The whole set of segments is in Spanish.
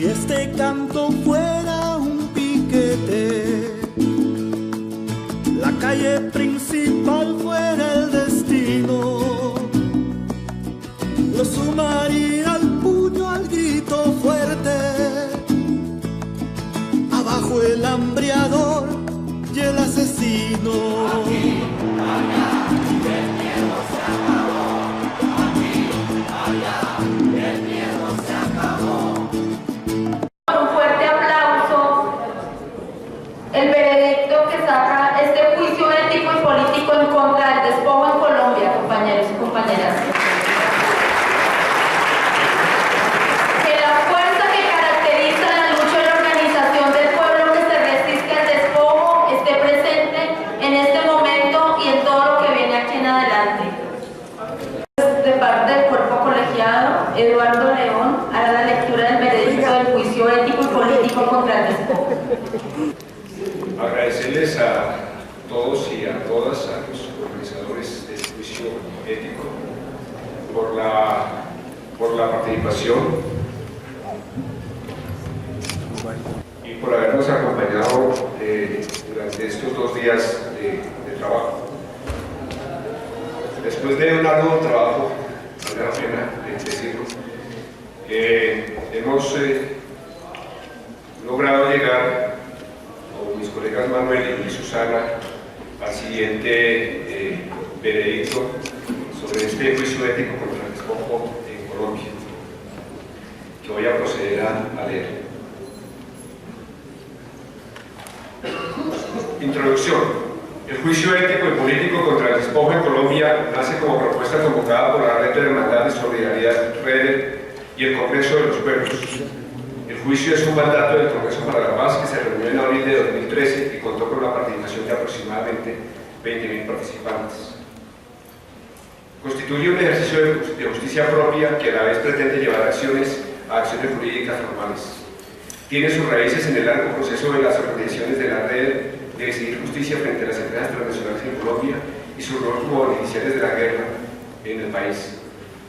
Si este canto fuera un piquete, la calle principal fuera el destino, lo sumaría al puño, al grito fuerte, abajo el hambriador y el asesino. Aquí, allá, el miedo se acabó. Aquí, allá, el miedo se acabó. Con un fuerte aplauso, el veredicto que saca este juicio ético y político en contra del despojo en Colombia, compañeros y compañeras. Que la fuerza que caracteriza la lucha y la organización del pueblo que se resiste al despojo esté presente en este momento y en todo lo que viene aquí en adelante. De parte del cuerpo colegiado, Eduardo León hará la lectura del veredicto del juicio ético y político contra el despojo. Agradecerles a todos y a todas, a los organizadores de este juicio ético, por la participación y por habernos acompañado durante estos 2 días de trabajo. Después de un arduo trabajo, vale la pena decirlo, hemos logrado llegar, con mis colegas Manuel y Susana, al siguiente veredicto sobre este juicio ético contra el despojo en Colombia, que voy a proceder a leer. Introducción. El juicio ético y político contra el despojo en Colombia nace como propuesta convocada por la Red de Hermandad de Solidaridad REDE y el Congreso de los Pueblos. El juicio es un mandato del Congreso para la Paz que se reunió en abril de 2013 y contó con la participación de aproximadamente 20.000 participantes. Constituye un ejercicio de justicia propia que a la vez pretende llevar acciones jurídicas formales. Tiene sus raíces en el largo proceso de las organizaciones de la red de exigir justicia frente a las empresas transnacionales en Colombia y su rol como beneficiarios de la guerra en el país.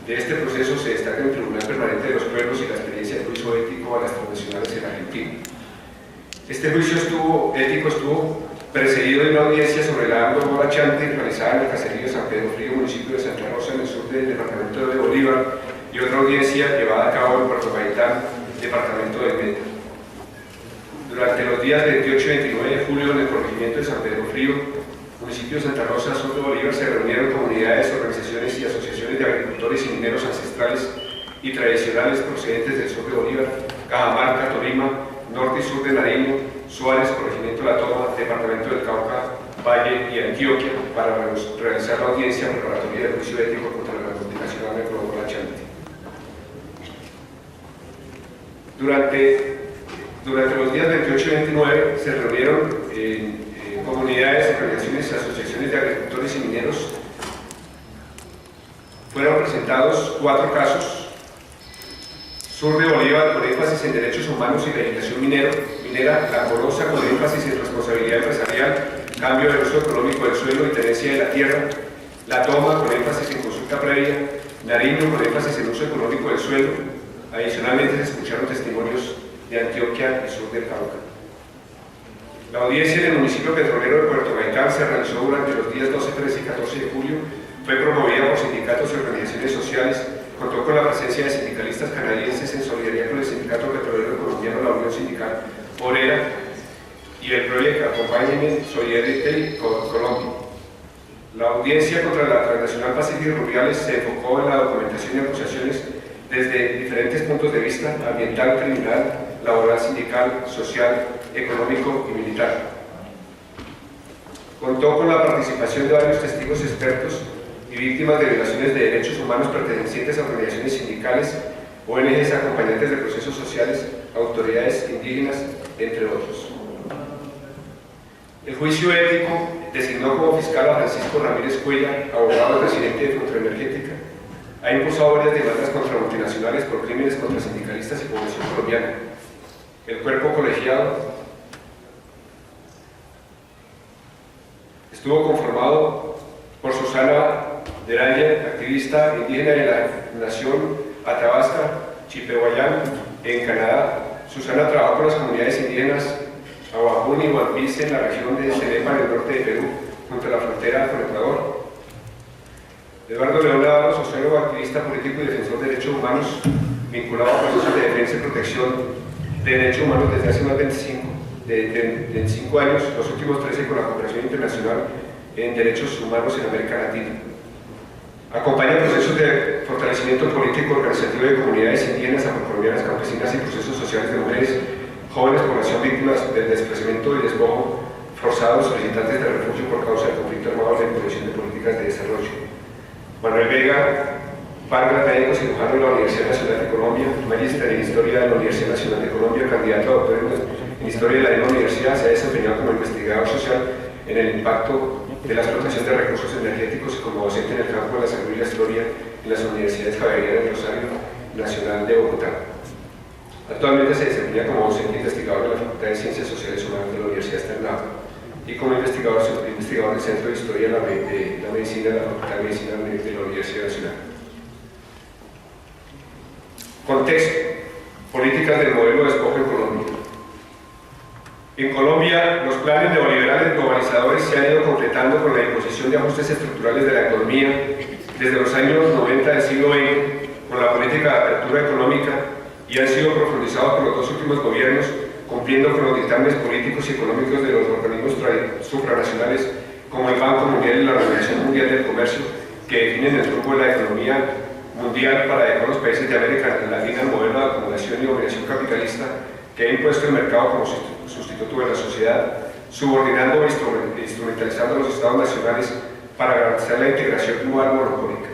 De este proceso se destaca el Tribunal Permanente de los Pueblos y la experiencia de juicio ético a las transnacionales en Argentina. Este juicio ético estuvo precedido de una audiencia sobre la agua Mora Chante realizada en el caserío San Pedro Frío, municipio de Santa Rosa, en el sur del departamento de Bolívar, y otra audiencia llevada a cabo en Puerto Gaitán, departamento de Meta. Durante los días 28 y 29 de julio en el corregimiento de San Pedro Frío, municipio de Santa Rosa, sur de Bolívar, se reunieron comunidades, organizaciones y asociaciones de agricultores y mineros ancestrales y tradicionales procedentes del sur de Bolívar, Cajamarca, Tolima, norte y sur de Nariño, Suárez, corregimiento La Toma, departamento del Cauca, Valle y Antioquia, para realizar la audiencia preparatoria del juicio ético contra la multinacional Mora Chante. Durante los días 28 y 29 se reunieron comunidades, organizaciones y asociaciones de agricultores y mineros. Fueron presentados 4 casos. Sur de Bolívar, con énfasis en derechos humanos y legislación minera, La Colosa, con énfasis en responsabilidad empresarial, cambio del uso económico del suelo y tenencia de la tierra, La Toma, con énfasis en consulta previa, Nariño, con énfasis en uso económico del suelo. Adicionalmente se escucharon testimonios de Antioquia y sur del Cauca. La audiencia en el municipio petrolero de Puerto Gaitán se realizó durante los días 12, 13 y 14 de julio, fue promovida por sindicatos y organizaciones sociales, contó con la presencia de sindicalistas canadienses en solidaridad con el Sindicato Petrolero Colombiano, la Unión Sindical Obrera y el proyecto Acompáñenme Solidarity Colombia. La audiencia contra la transnacional Pacífico Rubiales se enfocó en la documentación y acusaciones desde diferentes puntos de vista: ambiental, criminal, laboral, sindical, social, económico y militar. Contó con la participación de varios testigos expertos y víctimas de violaciones de derechos humanos pertenecientes a organizaciones sindicales, ONGs acompañantes de procesos sociales, autoridades indígenas, entre otros. El juicio ético designó como fiscal a Francisco Ramírez Cuellar, abogado y presidente de Contraenergética. Ha impulsado varias demandas contra multinacionales por crímenes contra sindicalistas y población colombiana. El cuerpo colegiado estuvo conformado por Susana Deraya, activista indígena de la Nación Athabasca Chipewyan en Canadá, Susana trabajó con las comunidades indígenas Ahuajún y Hualpice en la región de Cenepa, en el norte de Perú, junto a la frontera con Ecuador. Eduardo León Navarro, sociólogo, activista político y defensor de derechos humanos, vinculado a procesos de defensa y protección de derechos humanos desde hace más de 25 años, los últimos 13 con la cooperación internacional en derechos humanos en América Latina. Acompaña procesos de fortalecimiento político organizativo de comunidades indígenas, afrocolombianas, campesinas y procesos sociales de mujeres, jóvenes, población víctimas del desplazamiento y despojo forzados, solicitantes de refugio por causa del conflicto armado y la imposición de políticas de desarrollo. Manuel Vega, padre médico cirujano de la Universidad Nacional de Colombia, magíster en Historia de la Universidad Nacional de Colombia, candidato a doctor en Historia de la misma universidad, se ha desempeñado como investigador social en el impacto de la explotación de recursos energéticos y como docente en el campo de la salud y la historia en las universidades Javeriana y Rosario Nacional de Bogotá. Actualmente se desempeña como docente investigador de la Facultad de Ciencias Sociales y Humanas de la Universidad Externado y como investigador del Centro de Historia de la Medicina de la Facultad de Medicina de la Universidad Nacional. Contexto: políticas del modelo de despojo en Colombia. En Colombia, los planes neoliberales globalizadores se han ido completando con la imposición de ajustes estructurales de la economía desde los años 90 del siglo XX, con la política de apertura económica, y han sido profundizados por los dos últimos gobiernos, cumpliendo con los dictámenes políticos y económicos de los organismos supranacionales como el Banco Mundial y la Organización Mundial del Comercio, que definen el rumbo de la economía mundial para adecuar los países de América Latina al modelo de acumulación y dominación capitalista que ha impuesto el mercado como sustituto de la sociedad, subordinando e instrumentalizando a los estados nacionales para garantizar la integración global monopólica.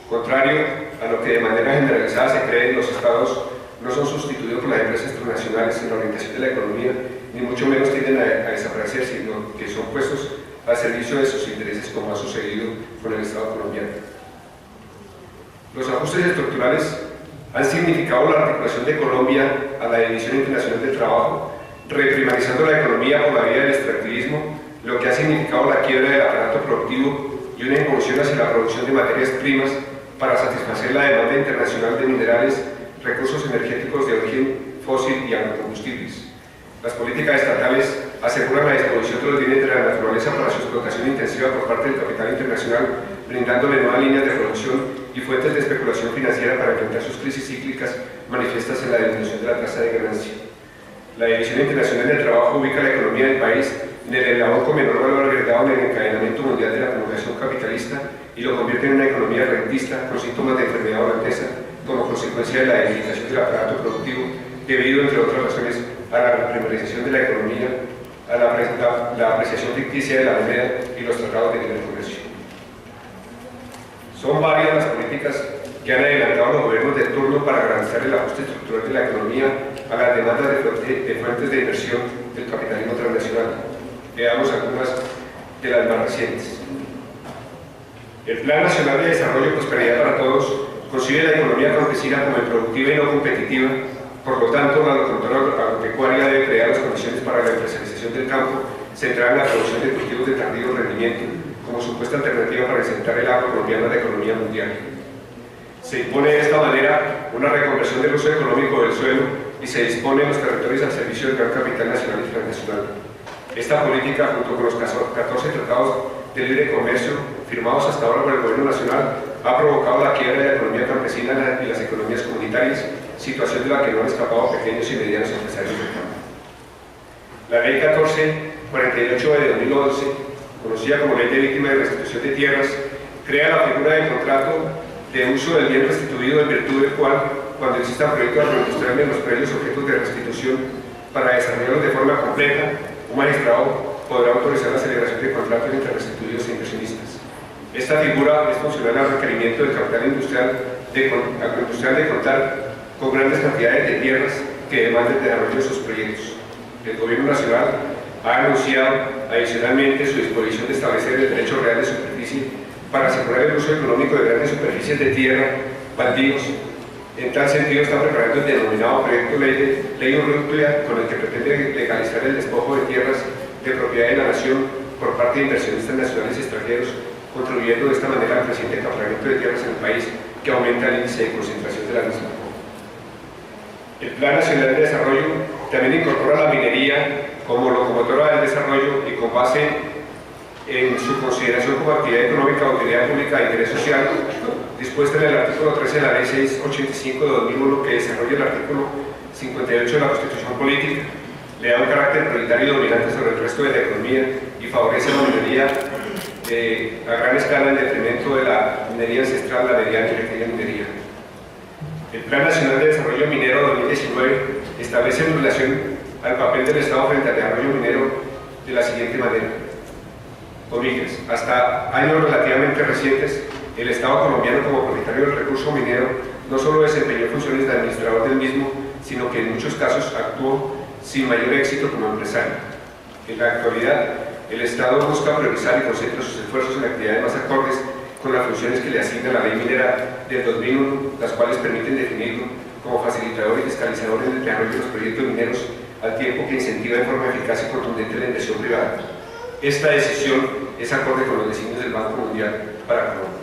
Contrario a lo que de manera generalizada se cree, los estados no son sustituidos por las empresas transnacionales en la orientación de la economía, ni mucho menos tienden a desaparecer, sino que son puestos al servicio de sus intereses, como ha sucedido con el Estado colombiano. Los ajustes estructurales han significado la articulación de Colombia a la División Internacional del Trabajo, reprimarizando la economía por la vía del extractivismo, lo que ha significado la quiebra del aparato productivo y una involución hacia la producción de materias primas para satisfacer la demanda internacional de minerales, recursos energéticos de origen fósil y agrocombustibles. Las políticas estatales aseguran la disposición de los bienes de la naturaleza para su explotación intensiva por parte del capital internacional, brindándole nuevas líneas de producción y fuentes de especulación financiera para enfrentar sus crisis cíclicas manifiestas en la disminución de la tasa de ganancia. La División Internacional del Trabajo ubica la economía del país en el eslabón con menor valor agregado en el encadenamiento mundial de la acumulación capitalista y lo convierte en una economía rentista con síntomas de enfermedad holandesa como consecuencia de la debilitación del aparato productivo debido, entre otras razones, a la reprimarización de la economía, a la apreciación ficticia de la moneda y los tratados de libre comercio. Son varias las políticas que han adelantado los gobiernos de turno para garantizar el ajuste estructural de la economía a las demandas de fuentes de inversión del capitalismo transnacional. Veamos algunas de las más recientes. El Plan Nacional de Desarrollo y Prosperidad para Todos concibe la economía campesina como improductiva y no competitiva. Por lo tanto, la locomotora agropecuaria debe crear las condiciones para la empresarialización del campo, centrada en la producción de cultivos de tardío rendimiento, como supuesta alternativa para insertar el agro colombiano en la economía mundial. Se impone de esta manera una reconversión del uso económico del suelo y se dispone los territorios al servicio del gran capital nacional y transnacional. Esta política, junto con los 14 tratados de libre comercio firmados hasta ahora por el Gobierno Nacional, ha provocado la quiebra de la economía campesina y las economías comunitarias, situación de la que no han escapado pequeños y medianos empresarios del campo. La Ley 1448 de 2011, conocida como Ley de Víctima de Restitución de Tierras, crea la figura del contrato de uso del bien restituido, en virtud del cual, cuando existan proyectos agroindustriales en los predios objetos de restitución, para desarrollarlos de forma completa, un magistrado podrá autorizar la celebración de contratos entre restituidos e inversionistas. Esta figura es funcional al requerimiento del capital agroindustrial de contar con grandes cantidades de tierras que demanden el desarrollo de sus proyectos. El Gobierno Nacional ha anunciado adicionalmente su disposición de establecer el derecho real de superficie para asegurar el uso económico de grandes superficies de tierra, baldíos. En tal sentido, está preparando el denominado proyecto Ley Urrutia, con el que pretende legalizar el despojo de tierras de propiedad de la nación por parte de inversionistas nacionales y extranjeros, contribuyendo de esta manera al creciente acaparamiento de tierras en el país, que aumenta el índice de concentración de la misma. El Plan Nacional de Desarrollo también incorpora la minería como locomotora del desarrollo y con base en su consideración como actividad económica o utilidad pública de interés social, dispuesta en el artículo 13 de la Ley 685 de 2001, que desarrolla el artículo 58 de la Constitución Política, le da un carácter prioritario y dominante sobre el resto de la economía y favorece la minería a gran escala en detrimento de la minería ancestral, la mediana y pequeña minería. El Plan Nacional de Desarrollo Minero 2019 establece en relación al papel del Estado frente al desarrollo minero de la siguiente manera. Comillas, hasta años relativamente recientes, el Estado colombiano como propietario del recurso minero no solo desempeñó funciones de administrador del mismo, sino que en muchos casos actuó sin mayor éxito como empresario. En la actualidad, el Estado busca priorizar y concentra sus esfuerzos en actividades más acordes con las funciones que le asigna la Ley Minera del 2001, las cuales permiten definirlo como facilitador y fiscalizador en el desarrollo de los proyectos mineros, al tiempo que incentiva de forma eficaz y contundente la inversión privada. Esta decisión es acorde con los designios del Banco Mundial para Colombia.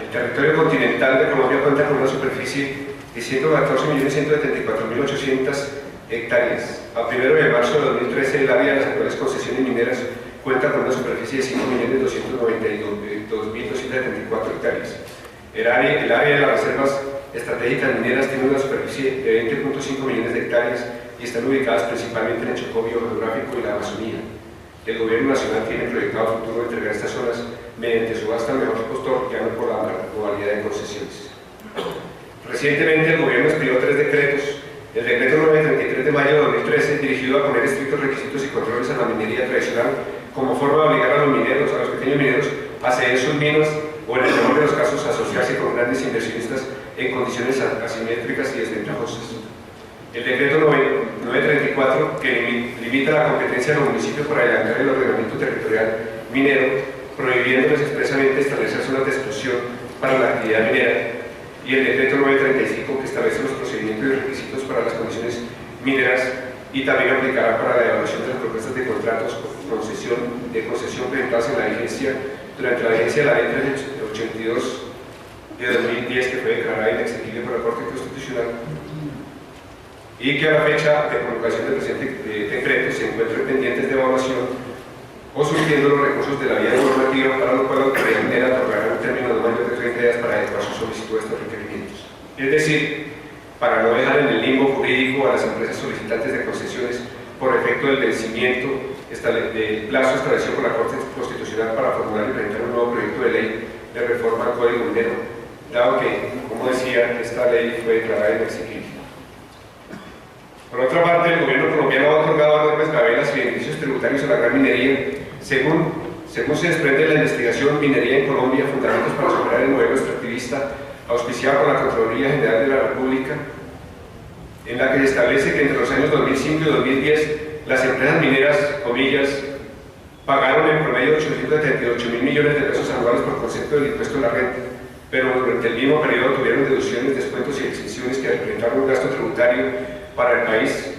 El territorio continental de Colombia cuenta con una superficie de 114.174.800 hectáreas. A 1 de marzo de 2013, el área de las actuales concesiones mineras cuenta con una superficie de 5.292.274 hectáreas. El área de las reservas estratégicas mineras tiene una superficie de 20.5 millones de hectáreas y están ubicadas principalmente en el Chocó biogeográfico y la Amazonía. El gobierno nacional tiene proyectado futuro entregar estas zonas mediante subasta al mejor postor, ya no por la modalidad de concesiones. Recientemente el gobierno expidió 3 decretos. El decreto 933 de mayo de 2013, dirigido a poner estrictos requisitos y controles a la minería tradicional como forma de obligar a los mineros, a los pequeños mineros, a ceder sus minas o en el mejor de los casos a asociarse con grandes inversionistas en condiciones asimétricas y desventajosas. El decreto 934, que limita la competencia de los municipios para adelantar el ordenamiento territorial minero, prohibiéndoles expresamente establecer zonas de exclusión para la actividad minera, y el decreto 935, que establece los procedimientos y requisitos para las condiciones mineras y también aplicará para la evaluación de las propuestas de contratos de concesión presentadas en la vigencia durante la vigencia de la Ley 382 de 2010, que fue declarada inexequible por la Corte Constitucional, y que a la fecha de promulgación del presente decreto se encuentren pendientes de evaluación o surgiendo los recursos de la vía normativa, para lo cual la autoridad minera otorgará un término de mayor de 30 días para adecuar su solicitud a estos requerimientos. Es decir, para no dejar en el limbo jurídico a las empresas solicitantes de concesiones por efecto del vencimiento del plazo establecido por la Corte Constitucional para formular y presentar un nuevo proyecto de ley de reforma al Código Minero, dado que, como decía, esta ley fue declarada inexequible. Por otra parte, el gobierno colombiano ha otorgado enormes gabelas y beneficios tributarios a la gran minería, según se desprende de la investigación Minería en Colombia, fundamentos para superar el modelo extractivista, auspiciado por la Contraloría General de la República, en la que se establece que entre los años 2005 y 2010 las empresas mineras, comillas, pagaron en promedio 878.000 millones de pesos anuales por concepto del impuesto de la renta, pero durante el mismo periodo tuvieron deducciones, descuentos y exenciones que representaron un gasto tributario para el país,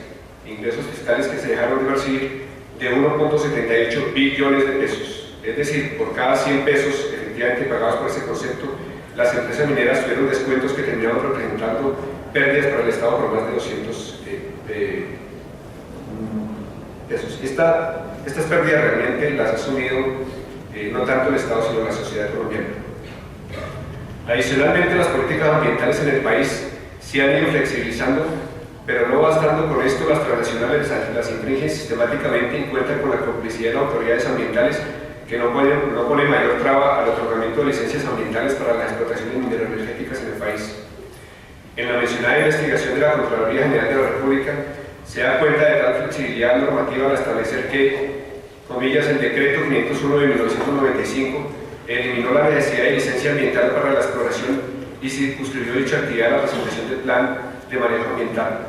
ingresos fiscales que se dejaron de percibir, de 1.78 billones de pesos. Es decir, por cada 100 pesos efectivamente pagados por ese concepto, las empresas mineras tuvieron descuentos que terminaron representando pérdidas para el Estado por más de 200 pesos. Estas pérdidas realmente las ha asumido no tanto el Estado, sino la sociedad colombiana. Adicionalmente, las políticas ambientales en el país se han ido flexibilizando, pero no bastando con esto, las transnacionales las infringen sistemáticamente y cuentan con la complicidad de las autoridades ambientales, que no ponen mayor traba al otorgamiento de licencias ambientales para las explotaciones mineroenergéticas en el país. En la mencionada investigación de la Contraloría General de la República se da cuenta de tal flexibilidad normativa al establecer que, comillas, el decreto 501 de 1995 eliminó la necesidad de licencia ambiental para la exploración y circunscribió dicha actividad a la presentación del plan de manejo ambiental.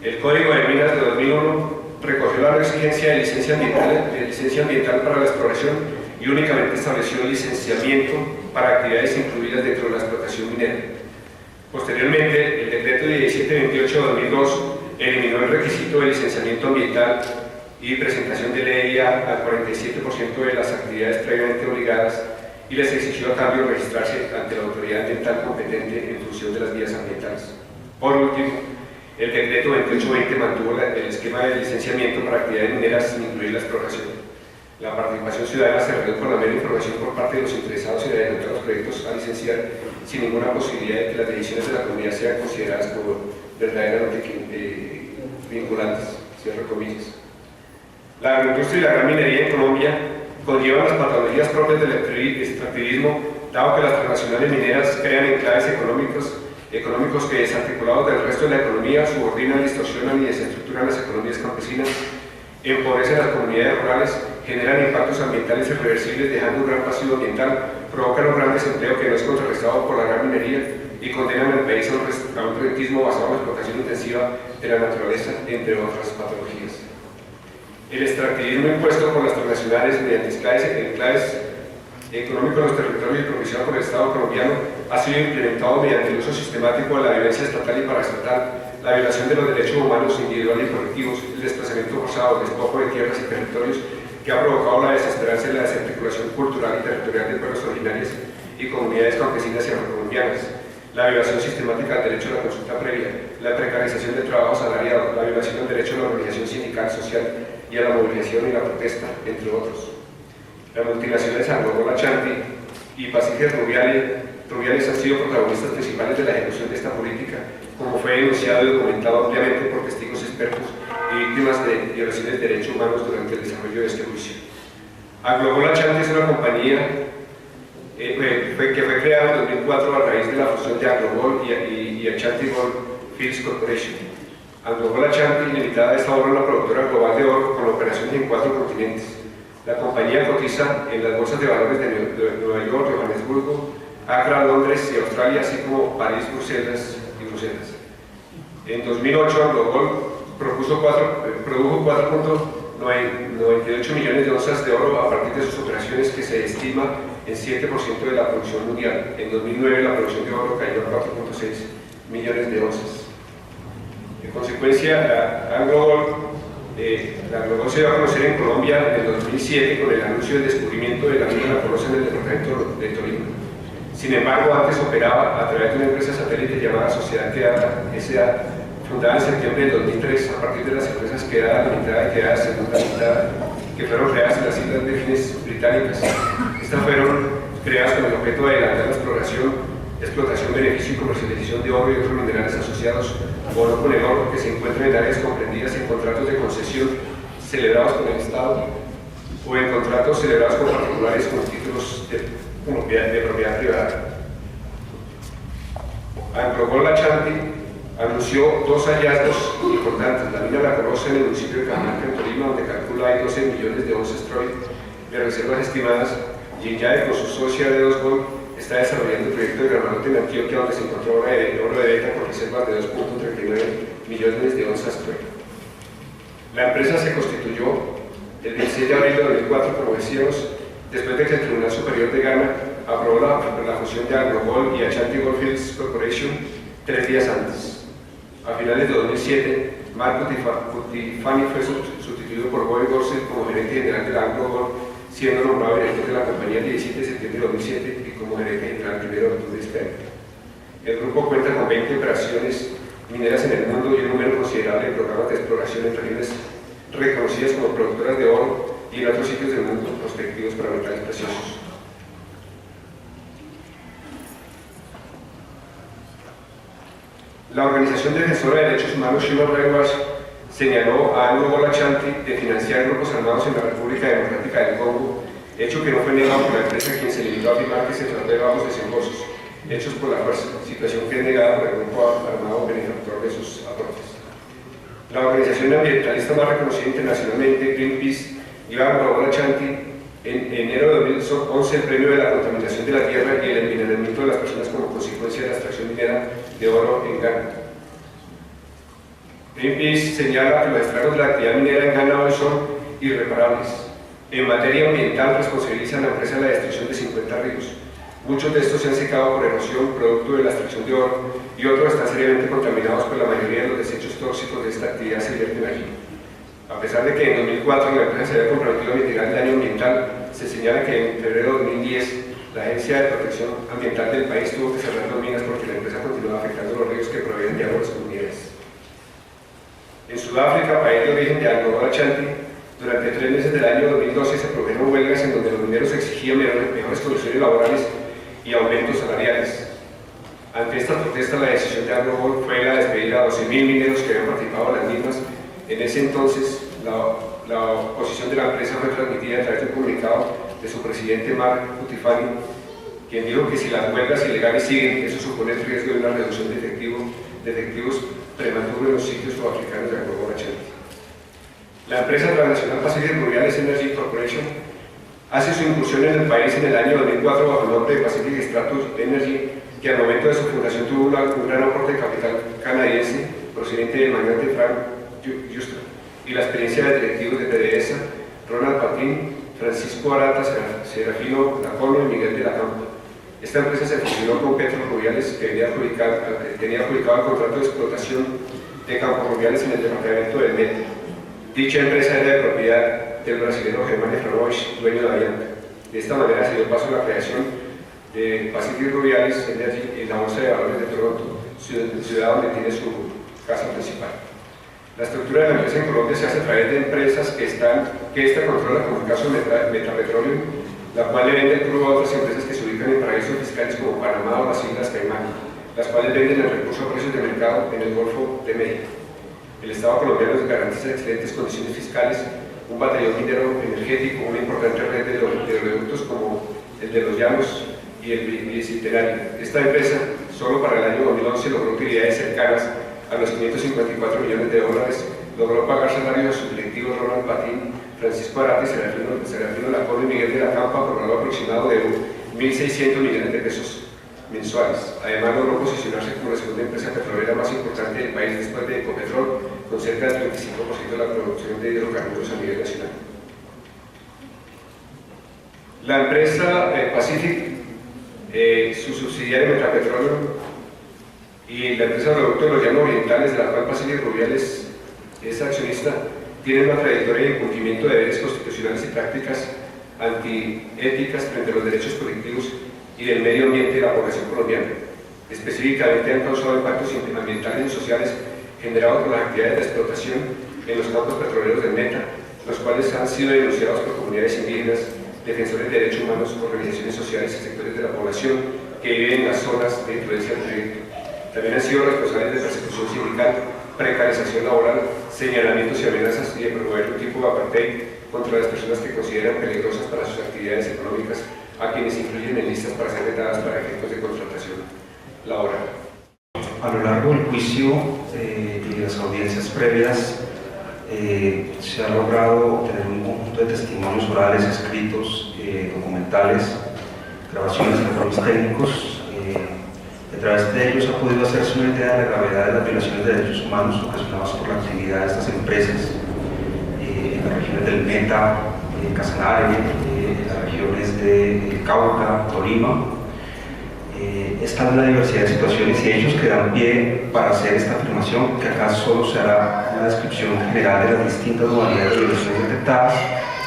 El Código de Minas de 2001 recogió la exigencia de licencia ambiental para la exploración y únicamente estableció el licenciamiento para actividades incluidas dentro de la explotación minera. Posteriormente, el decreto 1728 de 2002 eliminó el requisito de licenciamiento ambiental y presentación de ley al 47% de las actividades previamente obligadas y les exigió a cambio registrarse ante la autoridad ambiental competente en función de las vías ambientales. Por último, el decreto 2820 mantuvo el esquema de licenciamiento para actividades mineras sin incluir la exploración. La participación ciudadana se redujo con la mera información por parte de los interesados en adelantar los proyectos a licenciar sin ninguna posibilidad de que las decisiones de la comunidad sean consideradas como verdaderamente vinculantes, cierro comillas. La agroindustria y la gran minería en Colombia conllevan las patologías propias del extractivismo, dado que las transnacionales mineras crean enclaves económicos que, desarticulados del resto de la economía, subordinan, distorsionan y desestructuran las economías campesinas, empobrecen las comunidades rurales, generan impactos ambientales irreversibles, dejando un gran pasivo ambiental, provocan un gran desempleo que no es contrarrestado por la gran minería y condenan al país a un rentismo basado en la explotación intensiva de la naturaleza, entre otras patologías. El extractivismo impuesto por las transnacionales mediante enclaves económicos en los territorios y propiciado por el Estado colombiano ha sido implementado mediante el uso sistemático de la violencia estatal y paraestatal, la violación de los derechos humanos individuales y colectivos, el desplazamiento forzado, el despojo de tierras y territorios que ha provocado la desesperanza y la desarticulación cultural y territorial de pueblos originarios y comunidades campesinas y afrocolombianas, la violación sistemática del derecho a la consulta previa, la precarización del trabajo asalariado, la violación del derecho a la organización sindical, social y a la movilización y la protesta, entre otros. Las multinacionales Anglo-Gold Ashanti y Pacific Rubiales han sido protagonistas principales de la ejecución de esta política, como fue denunciado y documentado ampliamente por testigos expertos y víctimas de violaciones de derechos humanos durante el desarrollo de este juicio. Anglo-Gold Ashanti es una compañía que fue creada en 2004 a raíz de la fusión de Anglo-Gold y Ashanti Gold Fields Corporation. Anglo-Gold Ashanti Limitada es ahora una productora global de oro con operaciones en 4 continentes. La compañía cotiza en las bolsas de valores de Nueva York, Johannesburgo, Accra, Londres y Australia, así como París, Bruselas y Bruselas. En 2008, AngloGold produjo 4.98 millones de onzas de oro a partir de sus operaciones, que se estima en 7% de la producción mundial. En 2009, la producción de oro cayó a 4.6 millones de onzas. En consecuencia, AngloGold se dio a conocer en Colombia en el 2007 con el anuncio del descubrimiento de la mina de La Colosa en el departamento de Tolima. Sin embargo, antes operaba a través de una empresa satélite llamada Sociedad Quedada S.A., fundada en septiembre del 2003 a partir de las empresas Quedada Limitada y Quedada Segunda Limitada, que fueron creadas en las Islas Vírgenes Británicas. Estas fueron creadas con el objeto de adelantar la explotación, beneficio y comercialización de oro y otros minerales asociados o no con el oro, que se encuentran en áreas comprendidas en contratos de concesión celebrados con el Estado o en contratos celebrados con particulares con títulos de propiedad privada. AngloGold Ashanti anunció 2 hallazgos importantes: la mina La Colosa en el municipio de Cajamarca, en Tolima, donde calcula hay 12 millones de onzas troy de reservas estimadas, y en Yade, con su socia de Gold, está desarrollando el proyecto de Gramalote en Antioquia, donde se encontró oro de beta con reservas de 2.39 millones de onzas troy. La empresa se constituyó el 16 de abril de 2004, como decíamos, después de que el Tribunal Superior de Ghana aprobó la fusión de AngloGold y Ashanti Gold Fields Corporation 3 días antes. A finales de 2007, Marco Tifani fue sustituido por Bobby Gorsel como gerente general de AngloGold, siendo nombrado director de la compañía el 17 de septiembre de 2007 y como gerente general el 1 de octubre de este año. El grupo cuenta con 20 operaciones mineras en el mundo y un número considerable de programas de exploración en regiones reconocidas como productoras de oro y en otros sitios del mundo prospectivos para metales preciosos. La Organización Defensora de Derechos Humanos Human Rights Watch señaló a AngloGold Ashanti de financiar grupos armados en la República Democrática del Congo, hecho que no fue negado por la empresa, quien se limitó a afirmar que se trató de bajos desembolsos hechos por la fuerza, situación que es negada por el grupo armado benefactor de sus aportes. La organización ambientalista más reconocida internacionalmente, Greenpeace, dio a AngloGold Ashanti en enero de 2011 el premio de la contaminación de la tierra y el envenenamiento de las personas como consecuencia de la extracción minera de oro en Ghana. Greenpeace señala que los estragos de la actividad minera en Ghana hoy son irreparables. En materia ambiental, responsabiliza a la empresa la destrucción de 50 ríos. Muchos de estos se han secado por erosión, producto de la extracción de oro, y otros están seriamente contaminados por la mayoría de los desechos tóxicos de esta actividad se vierten allí. A pesar de que en 2004 la empresa se había comprometido a mitigar el daño ambiental, se señala que en febrero de 2010 La Agencia de Protección Ambiental del país tuvo que cerrar 2 minas porque la empresa continuaba afectando los ríos que provienen de agua de las comunidades. En Sudáfrica, país de origen de Angora Ashanti, durante 3 meses del año 2012 se produjeron huelgas en donde los mineros exigían mejores condiciones laborales y aumentos salariales. Ante esta protesta, la decisión de AgroGold fue la despedida a 12.000 mineros que habían participado en las mismas. En ese entonces, la oposición de la empresa fue transmitida a través de un comunicado de su presidente Mark Cutifani, quien dijo que si las huelgas ilegales siguen, eso supone el riesgo de una reducción de efectivos prematura en los sitios sudafricanos de Angora Ashanti. La empresa transnacional Pacific Rubiales Energy Corporation hace su incursión en el país en el año 2004 bajo el nombre de Pacific Stratus Energy, que al momento de su fundación tuvo un gran aporte de capital canadiense procedente del magnate Frank Juster y la experiencia de directivos de PDVSA, Ronald Patín, Francisco Arata, Serafino Lacolo y Miguel de la Campa. Esta empresa se fusionó con Petro Rubiales, que tenía adjudicado el contrato de explotación de campos rubiales en el departamento del Meta. Dicha empresa era de propiedad del brasileño Germán Efranovich, dueño de Avianca. De esta manera se dio paso a la creación de Pacific Rubiales Energy en la Bolsa de Valores de Toronto, ciudad donde tiene su casa principal. La estructura de la empresa en Colombia se hace a través de empresas que esta controla, como el caso de Metapetróleo, la cual le vende el crudo a otras empresas que se ubican en paraísos fiscales como Panamá o las Islas Caimán, las cuales venden el recurso a precios de mercado en el Golfo de México. El Estado colombiano les garantiza excelentes condiciones fiscales, un batallón minero energético, una importante red de oleoductos como el de Los Llanos y el Bicentenario. Esta empresa, solo para el año 2011, logró utilidades cercanas a los 554 millones de dólares, logró pagar salarios a sus directivos Ronald Patín, Francisco Arate, Serafino Lacolo y Miguel de la Campa por valor aproximado de 1.600 millones de pesos mensuales. Además, logró posicionarse como la segunda empresa petrolera más importante del país después de Ecopetrol, con cerca del 35% de la producción de hidrocarburos a nivel nacional. La empresa Pacific, su subsidiaria Metapetróleo y la empresa Producto de los Llanos Orientales, de la cual Pacific Rubiales es accionista, tienen una trayectoria de incumplimiento de deberes constitucionales y prácticas antiéticas frente a los derechos colectivos y del medio ambiente de la población colombiana. Específicamente han causado impactos ambientales y sociales generados por las actividades de explotación en los campos petroleros del Meta, los cuales han sido denunciados por comunidades indígenas, defensores de derechos humanos, organizaciones sociales y sectores de la población que viven en las zonas de influencia del proyecto. También han sido responsables de persecución sindical, precarización laboral, señalamientos y amenazas y de promover un tipo de apartheid contra las personas que consideran peligrosas para sus actividades económicas, a quienes incluyen en listas para ser vetadas para efectos de contratación laboral. A lo largo del juicio y las audiencias previas se ha logrado obtener un conjunto de testimonios orales, escritos, documentales, grabaciones de informes técnicos. A través de ellos ha podido hacerse una idea de la gravedad de las violaciones de derechos humanos ocasionadas por la actividad de estas empresas en las regiones del Meta, Casanare, en las regiones de Cauca, Tolima. Esta es la diversidad de situaciones y hechos que dan pie para hacer esta afirmación, que acá solo se hará una descripción general de las distintas modalidades de violaciones detectadas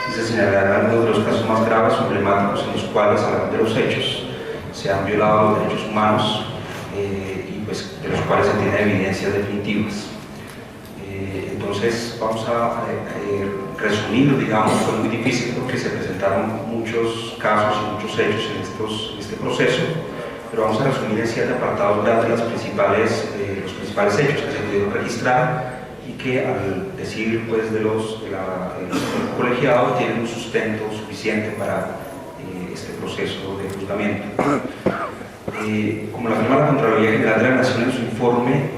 y se señalarán algunos de los casos más graves o emblemáticos en los cuales, a la luz de los hechos, se han violado los derechos humanos y pues, de los cuales se tienen evidencias definitivas. Entonces vamos a resumir, digamos, fue muy difícil porque se presentaron muchos casos y muchos hechos en este proceso, pero vamos a resumir en 7 apartados grandes los principales hechos que se pudieron registrar y que, al decir pues, del colegiado, tienen un sustento suficiente para este proceso de juzgamiento. Como lo afirma la Contraloría General de la Nación en su informe,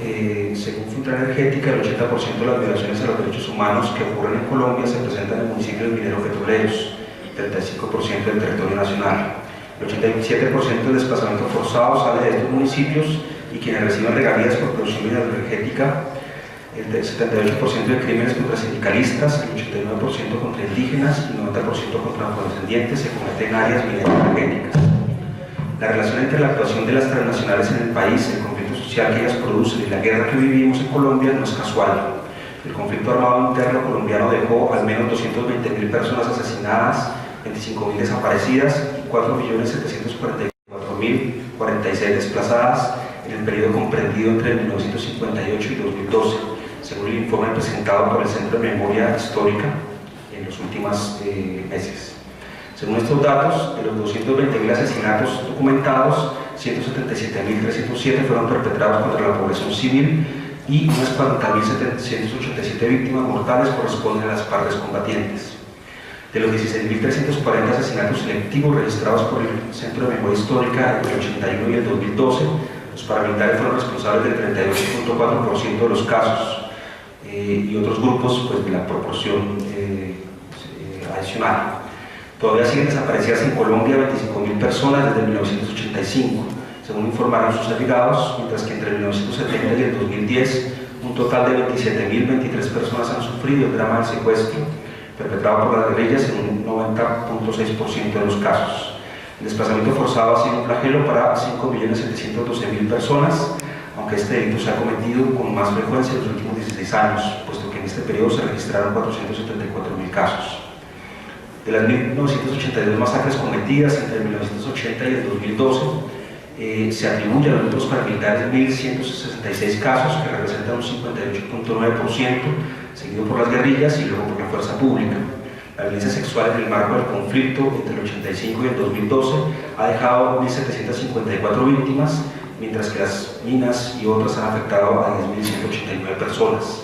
según Futura Energética, el 80% de las violaciones a los derechos humanos que ocurren en Colombia se presentan en municipios minero-petroleros, 35% del territorio nacional. El 87% del desplazamiento forzado sale de estos municipios y quienes reciben regalías por producción energética, el 78% de crímenes contra sindicalistas, el 89% contra indígenas y el 90% contra afrodescendientes se cometen en áreas minero-energéticas. La relación entre la actuación de las transnacionales en el país, el conflicto social que ellas producen y la guerra que vivimos en Colombia no es casual. El conflicto armado interno colombiano dejó al menos 220.000 personas asesinadas, 25.000 desaparecidas y 4.744.046 desplazadas en el periodo comprendido entre 1958 y 2012, según el informe presentado por el Centro de Memoria Histórica en los últimos meses. Según estos datos, de los 220.000 asesinatos documentados, 177.307 fueron perpetrados contra la población civil y unas 40.787 víctimas mortales corresponden a las partes combatientes. De los 16.340 asesinatos selectivos registrados por el Centro de Memoria Histórica entre el 81 y el 2012, los paramilitares fueron responsables del 38.4% de los casos y otros grupos pues, de la proporción adicional. Todavía siguen desaparecidas en Colombia 25.000 personas desde 1985, según informaron sus allegados, mientras que entre 1970 y el 2010 un total de 27.023 personas han sufrido el drama del secuestro perpetrado por las guerrillas en un 90.6% de los casos. El desplazamiento forzado ha sido un flagelo para 5.712.000 personas, aunque este delito se ha cometido con más frecuencia en los últimos 16 años, puesto que en este periodo se registraron 474.000 casos. De las 1.982 masacres cometidas entre 1980 y el 2012, se atribuye a los grupos paramilitares 1.166 casos, que representan un 58.9%, seguido por las guerrillas y luego por la fuerza pública. La violencia sexual en el marco del conflicto entre el 85 y el 2012 ha dejado 1.754 víctimas, mientras que las minas y otras han afectado a 10.189 personas.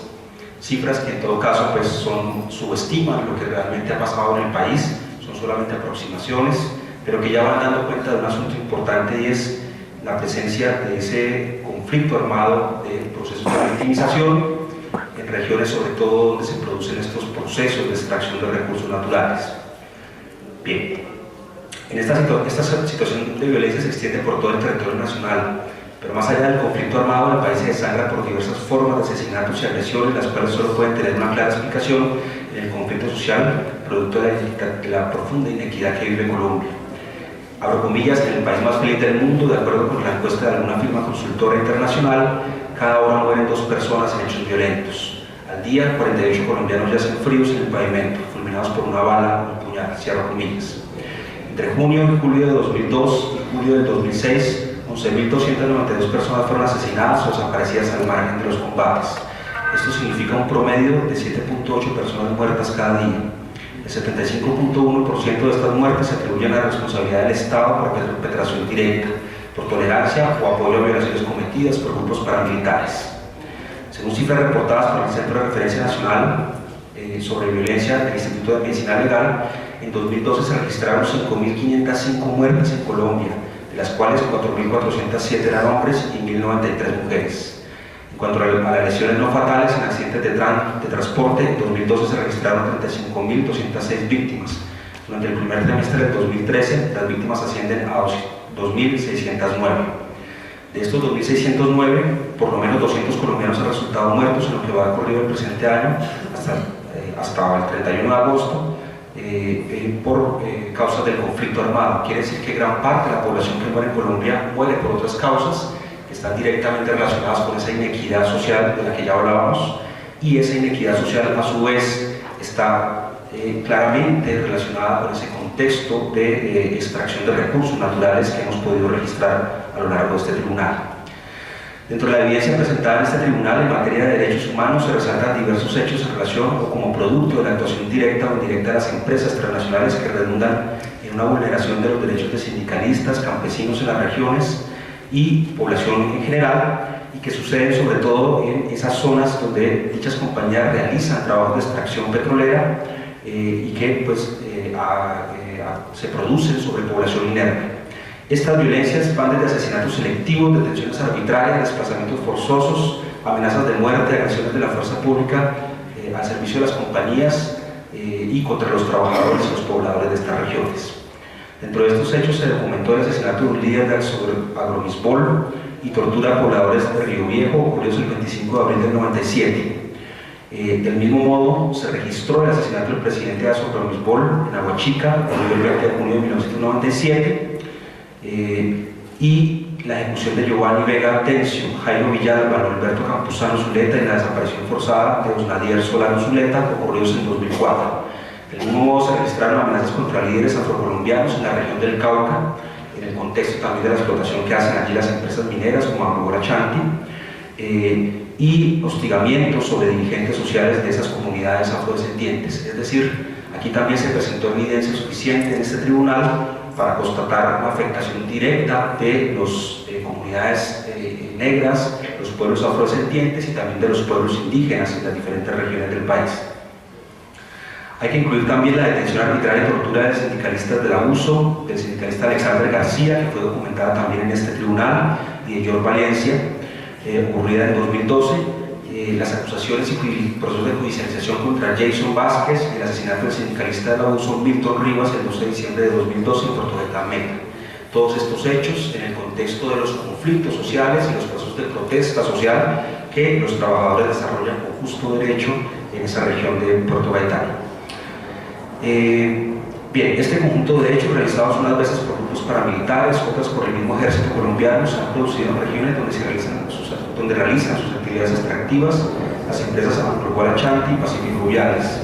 Cifras que en todo caso pues, subestiman lo que realmente ha pasado en el país, son solamente aproximaciones, pero que ya van dando cuenta de un asunto importante, y es la presencia de ese conflicto armado, de procesos de victimización en regiones sobre todo donde se producen estos procesos de extracción de recursos naturales. Bien, esta situación de violencia se extiende por todo el territorio nacional, pero más allá del conflicto armado, el país se desangra por diversas formas de asesinatos y agresiones, las cuales solo pueden tener una clara explicación en el conflicto social, producto de la profunda inequidad que vive Colombia. Abro comillas, en el país más feliz del mundo, de acuerdo con la encuesta de alguna firma consultora internacional, cada hora mueren 2 personas en hechos violentos. Al día, 48 colombianos yacen fríos en el pavimento, fulminados por una bala o un puñal, cierro comillas. Entre junio y julio de 2002 y julio de 2006, 11.292 personas fueron asesinadas o desaparecidas al margen de los combates. Esto significa un promedio de 7.8 personas muertas cada día. El 75.1% de estas muertes se atribuyen a la responsabilidad del Estado por perpetración directa, por tolerancia o apoyo a violaciones cometidas por grupos paramilitares. Según cifras reportadas por el Centro de Referencia Nacional sobre Violencia del Instituto de Medicina Legal, en 2012 se registraron 5.505 muertes en Colombia, de las cuales 4.407 eran hombres y 1.093 mujeres. En cuanto a las lesiones no fatales en accidentes de transporte, en 2012 se registraron 35.206 víctimas. Durante el primer trimestre del 2013, las víctimas ascienden a 2.609. De estos 2.609, por lo menos 200 colombianos han resultado muertos en lo que va a ocurrir el presente año, hasta el 31 de agosto, por causas del conflicto armado. Quiere decir que gran parte de la población que muere en Colombia muere por otras causas que están directamente relacionadas con esa inequidad social de la que ya hablábamos, y esa inequidad social a su vez está claramente relacionada con ese contexto de extracción de recursos naturales que hemos podido registrar a lo largo de este tribunal. Dentro de la evidencia presentada en este tribunal en materia de derechos humanos se resaltan diversos hechos en relación o como producto de la actuación directa o indirecta de las empresas transnacionales que redundan en una vulneración de los derechos de sindicalistas, campesinos en las regiones y población en general, y que suceden sobre todo en esas zonas donde dichas compañías realizan trabajos de extracción petrolera y que pues, se producen sobre población inerte. Estas violencias van desde asesinatos selectivos, detenciones arbitrarias, desplazamientos forzosos, amenazas de muerte, agresiones de la fuerza pública al servicio de las compañías y contra los trabajadores y los pobladores de estas regiones. Dentro de estos hechos se documentó el asesinato de un líder del Agromisbol y tortura a pobladores de Río Viejo, ocurridos el 25 de abril del 97. Del mismo modo, se registró el asesinato del presidente de Agromisbol en Aguachica, el 20 de junio de 1997, y la ejecución de Giovanni Vega Tencio, Jairo Villalba, Alberto Campuzano Zuleta y la desaparición forzada de Osnadier Solano Zuleta, ocurridos en 2004. Del mismo modo, se registraron amenazas contra líderes afrocolombianos en la región del Cauca, en el contexto también de la explotación que hacen allí las empresas mineras como Angola Chanti, y hostigamientos sobre dirigentes sociales de esas comunidades afrodescendientes. Es decir, aquí también se presentó evidencia suficiente en este tribunal para constatar una afectación directa de las comunidades negras, los pueblos afrodescendientes y también de los pueblos indígenas en las diferentes regiones del país. Hay que incluir también la detención arbitraria y tortura de sindicalistas del abuso, del sindicalista Alexander García, que fue documentada también en este tribunal, y de George Valencia, ocurrida en 2012, las acusaciones y procesos de judicialización contra Jason Vázquez y el asesinato del sindicalista del abuso Milton Rivas el 12 de diciembre de 2012 en Puerto Meta. Todos estos hechos en el contexto de los conflictos sociales y los procesos de protesta social que los trabajadores desarrollan con justo derecho en esa región de Puerto Gaitán. Bien, este conjunto de hechos realizados unas veces por grupos paramilitares, otras por el mismo ejército colombiano, se han producido en regiones donde realizan sus actividades extractivas las empresas Angola Chanti y Pacífico Rubiales,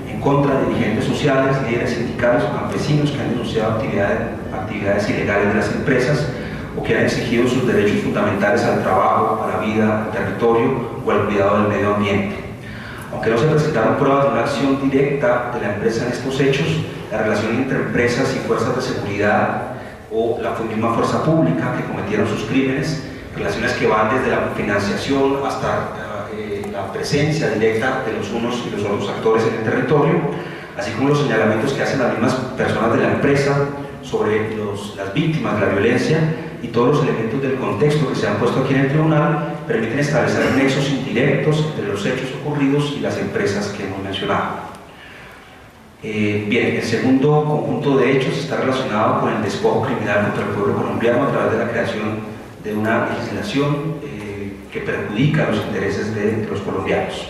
en contra de dirigentes sociales, líderes sindicales o campesinos que han denunciado actividades ilegales de las empresas o que han exigido sus derechos fundamentales al trabajo, a la vida, al territorio o al cuidado del medio ambiente. Aunque no se presentaron pruebas de una acción directa de la empresa en estos hechos, la relación entre empresas y fuerzas de seguridad o la misma fuerza pública que cometieron sus crímenes, relaciones que van desde la financiación hasta la presencia directa de los unos y los otros actores en el territorio, así como los señalamientos que hacen las mismas personas de la empresa sobre las víctimas de la violencia y todos los elementos del contexto que se han puesto aquí en el tribunal, permiten establecer nexos indirectos entre los hechos ocurridos y las empresas que hemos mencionado. Bien, el segundo conjunto de hechos está relacionado con el despojo criminal contra el pueblo colombiano a través de la creación de una legislación que perjudica los intereses de los colombianos.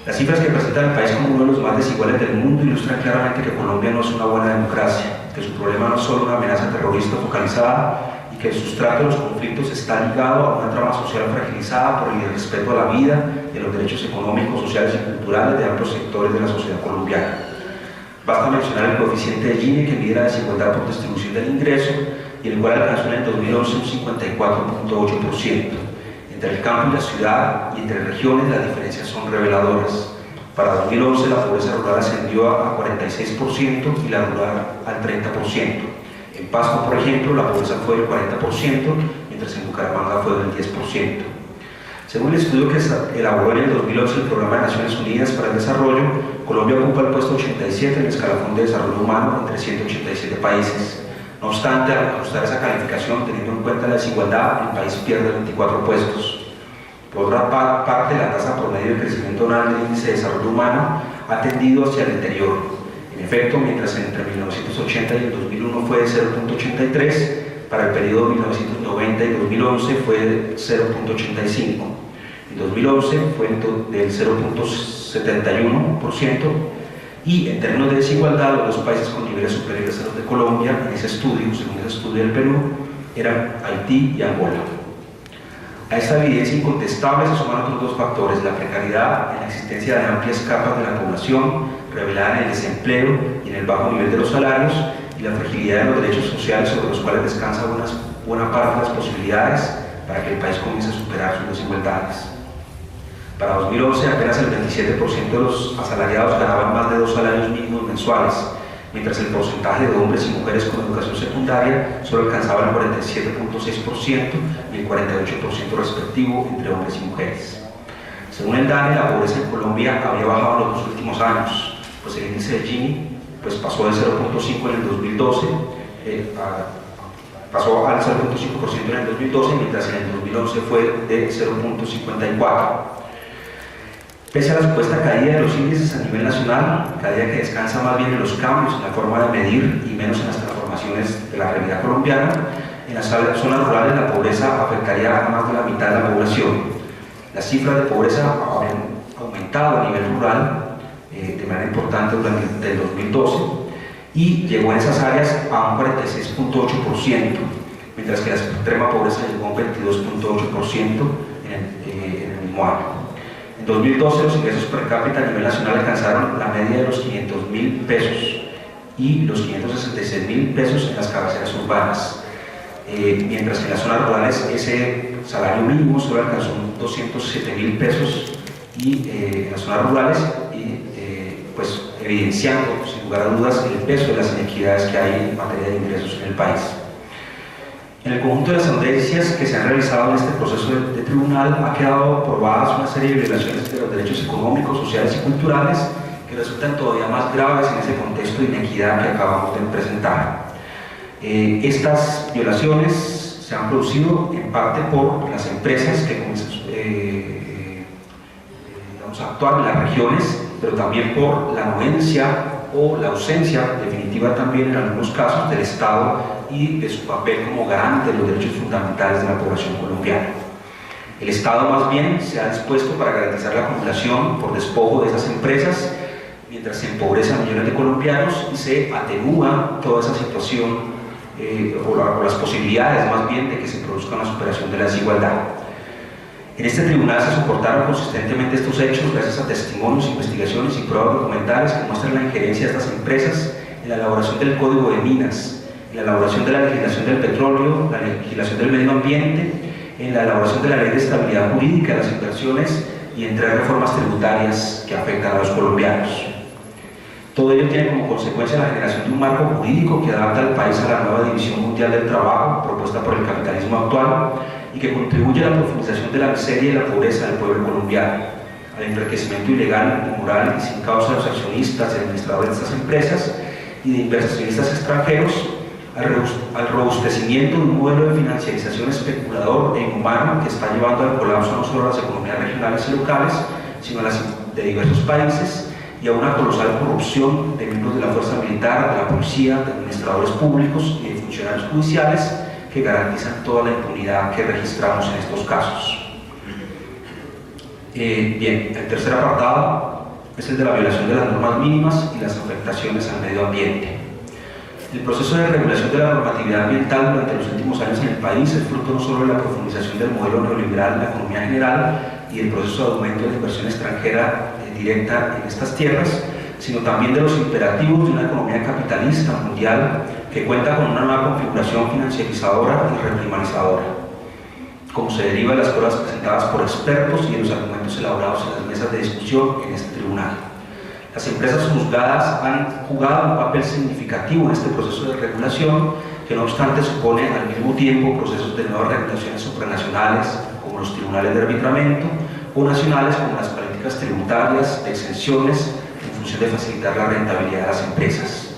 Las cifras que presenta el país como uno de los más desiguales del mundo ilustran claramente que Colombia no es una buena democracia, que su problema no es solo una amenaza terrorista focalizada y que el sustrato de los conflictos está ligado a una trama social fragilizada por el irrespeto a la vida y a los derechos económicos, sociales y culturales de amplios sectores de la sociedad colombiana. Basta mencionar el coeficiente de Gini que mide la desigualdad por distribución del ingreso y el cual alcanzó en el 2011 un 54.8%. Entre el campo y la ciudad y entre regiones las diferencias son reveladoras. Para 2011 la pobreza rural ascendió a 46% y la rural al 30%. En Pasto, por ejemplo, la pobreza fue del 40%, mientras en Bucaramanga fue del 10%. Según el estudio que elaboró en el 2011 el Programa de Naciones Unidas para el Desarrollo, Colombia ocupa el puesto 87 en el escalafón de desarrollo humano entre 187 países. No obstante, al ajustar esa calificación, teniendo en cuenta la desigualdad, el país pierde 24 puestos. Por otra parte, la tasa promedio de crecimiento anual del índice de desarrollo humano ha tendido hacia el interior. En efecto, mientras entre 1980 y el 2001 fue de 0.83, para el periodo 1990 y 2011 fue de 0.85. En 2011 fue del 0.71%. Y en términos de desigualdad, los dos países con niveles superiores a los de Colombia, en ese estudio, según el estudio del Perú, eran Haití y Angola. A esta evidencia incontestable se suman otros dos factores: la precariedad en la existencia de amplias capas de la población, revelada en el desempleo y en el bajo nivel de los salarios, y la fragilidad de los derechos sociales sobre los cuales descansa buena parte de las posibilidades para que el país comience a superar sus desigualdades. Para 2011, apenas el 27% de los asalariados ganaban más de 2 salarios mínimos mensuales, mientras el porcentaje de hombres y mujeres con educación secundaria solo alcanzaba el 47.6% y el 48% respectivo entre hombres y mujeres. Según el DANE, la pobreza en Colombia había bajado en los 2 últimos años, pues el índice de Gini pasó de 0.5 en el 2012, pasó al 0.5% en el 2012, mientras en el 2011 fue de 0.54. Pese a la supuesta caída de los índices a nivel nacional, caída que descansa más bien en los cambios en la forma de medir y menos en las transformaciones de la realidad colombiana, en las zonas rurales la pobreza afectaría a más de la mitad de la población. Las cifras de pobreza habían aumentado a nivel rural de manera importante durante el 2012 y llegó en esas áreas a un 46.8%, mientras que la extrema pobreza llegó a un 22.8% en el mismo año. En 2012 los ingresos per cápita a nivel nacional alcanzaron la media de los 500.000 pesos y los 566.000 pesos en las cabeceras urbanas, mientras que en las zonas rurales ese salario mínimo solo alcanzó 207.000 pesos y en las zonas rurales, pues evidenciando sin lugar a dudas el peso de las inequidades que hay en materia de ingresos en el país. En el conjunto de las audiencias que se han realizado en este proceso de tribunal ha quedado probadas una serie de violaciones de los derechos económicos, sociales y culturales que resultan todavía más graves en ese contexto de inequidad que acabamos de presentar. Estas violaciones se han producido en parte por las empresas que actúan en las regiones, pero también por la anuencia o la ausencia definitiva también en algunos casos del Estado y de su papel como garante de los derechos fundamentales de la población colombiana. El Estado más bien se ha dispuesto para garantizar la acumulación por despojo de esas empresas, mientras se empobrece a millones de colombianos y se atenúa toda esa situación o las posibilidades más bien de que se produzca una superación de la desigualdad. En este tribunal se soportaron consistentemente estos hechos gracias a testimonios, investigaciones y pruebas documentales que muestran la injerencia de estas empresas en la elaboración del Código de Minas, en la elaboración de la legislación del petróleo, la legislación del medio ambiente, en la elaboración de la Ley de Estabilidad Jurídica de las Inversiones y en 3 reformas tributarias que afectan a los colombianos. Todo ello tiene como consecuencia la generación de un marco jurídico que adapta al país a la nueva división mundial del trabajo propuesta por el capitalismo actual y que contribuye a la profundización de la miseria y la pobreza del pueblo colombiano, al enriquecimiento ilegal, inmoral y sin causa de los accionistas y administradores de estas empresas y de inversionistas extranjeros, al robustecimiento de un modelo de financiarización especulador e inhumano que está llevando al colapso no solo a las economías regionales y locales, sino a las de diversos países, y a una colosal corrupción de miembros de la fuerza militar, de la policía, de administradores públicos y de funcionarios judiciales que garantizan toda la impunidad que registramos en estos casos. Bien, el tercer apartado es el de la violación de las normas mínimas y las afectaciones al medio ambiente. El proceso de regulación de la normatividad ambiental durante los últimos años en el país es fruto no solo de la profundización del modelo neoliberal en la economía general y el proceso de aumento de la inversión extranjera directa en estas tierras, sino también de los imperativos de una economía capitalista mundial que cuenta con una nueva configuración financiarizadora y reprimarizadora, como se deriva de las pruebas presentadas por expertos y de los argumentos elaborados en las mesas de discusión en este tribunal. Las empresas juzgadas han jugado un papel significativo en este proceso de regulación, que no obstante supone al mismo tiempo procesos de nuevas regulaciones supranacionales, como los tribunales de arbitramiento, o nacionales como las políticas tributarias, de exenciones, en función de facilitar la rentabilidad de las empresas.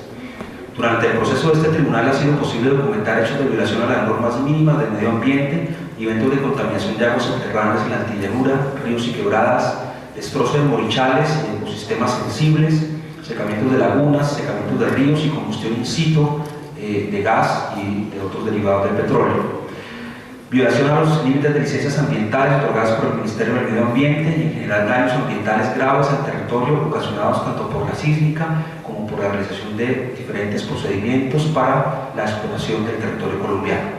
Durante el proceso de este tribunal ha sido posible documentar hechos de violación a las normas mínimas del medio ambiente y eventos de contaminación de aguas subterráneas en la Antillanura, ríos y quebradas, destrozo de morichales y ecosistemas sensibles, secamientos de lagunas, secamientos de ríos y combustión in situ de gas y de otros derivados del petróleo. Violación a los límites de licencias ambientales otorgadas por el Ministerio del Medio Ambiente y en general daños ambientales graves al territorio ocasionados tanto por la sísmica como por la realización de diferentes procedimientos para la explotación del territorio colombiano.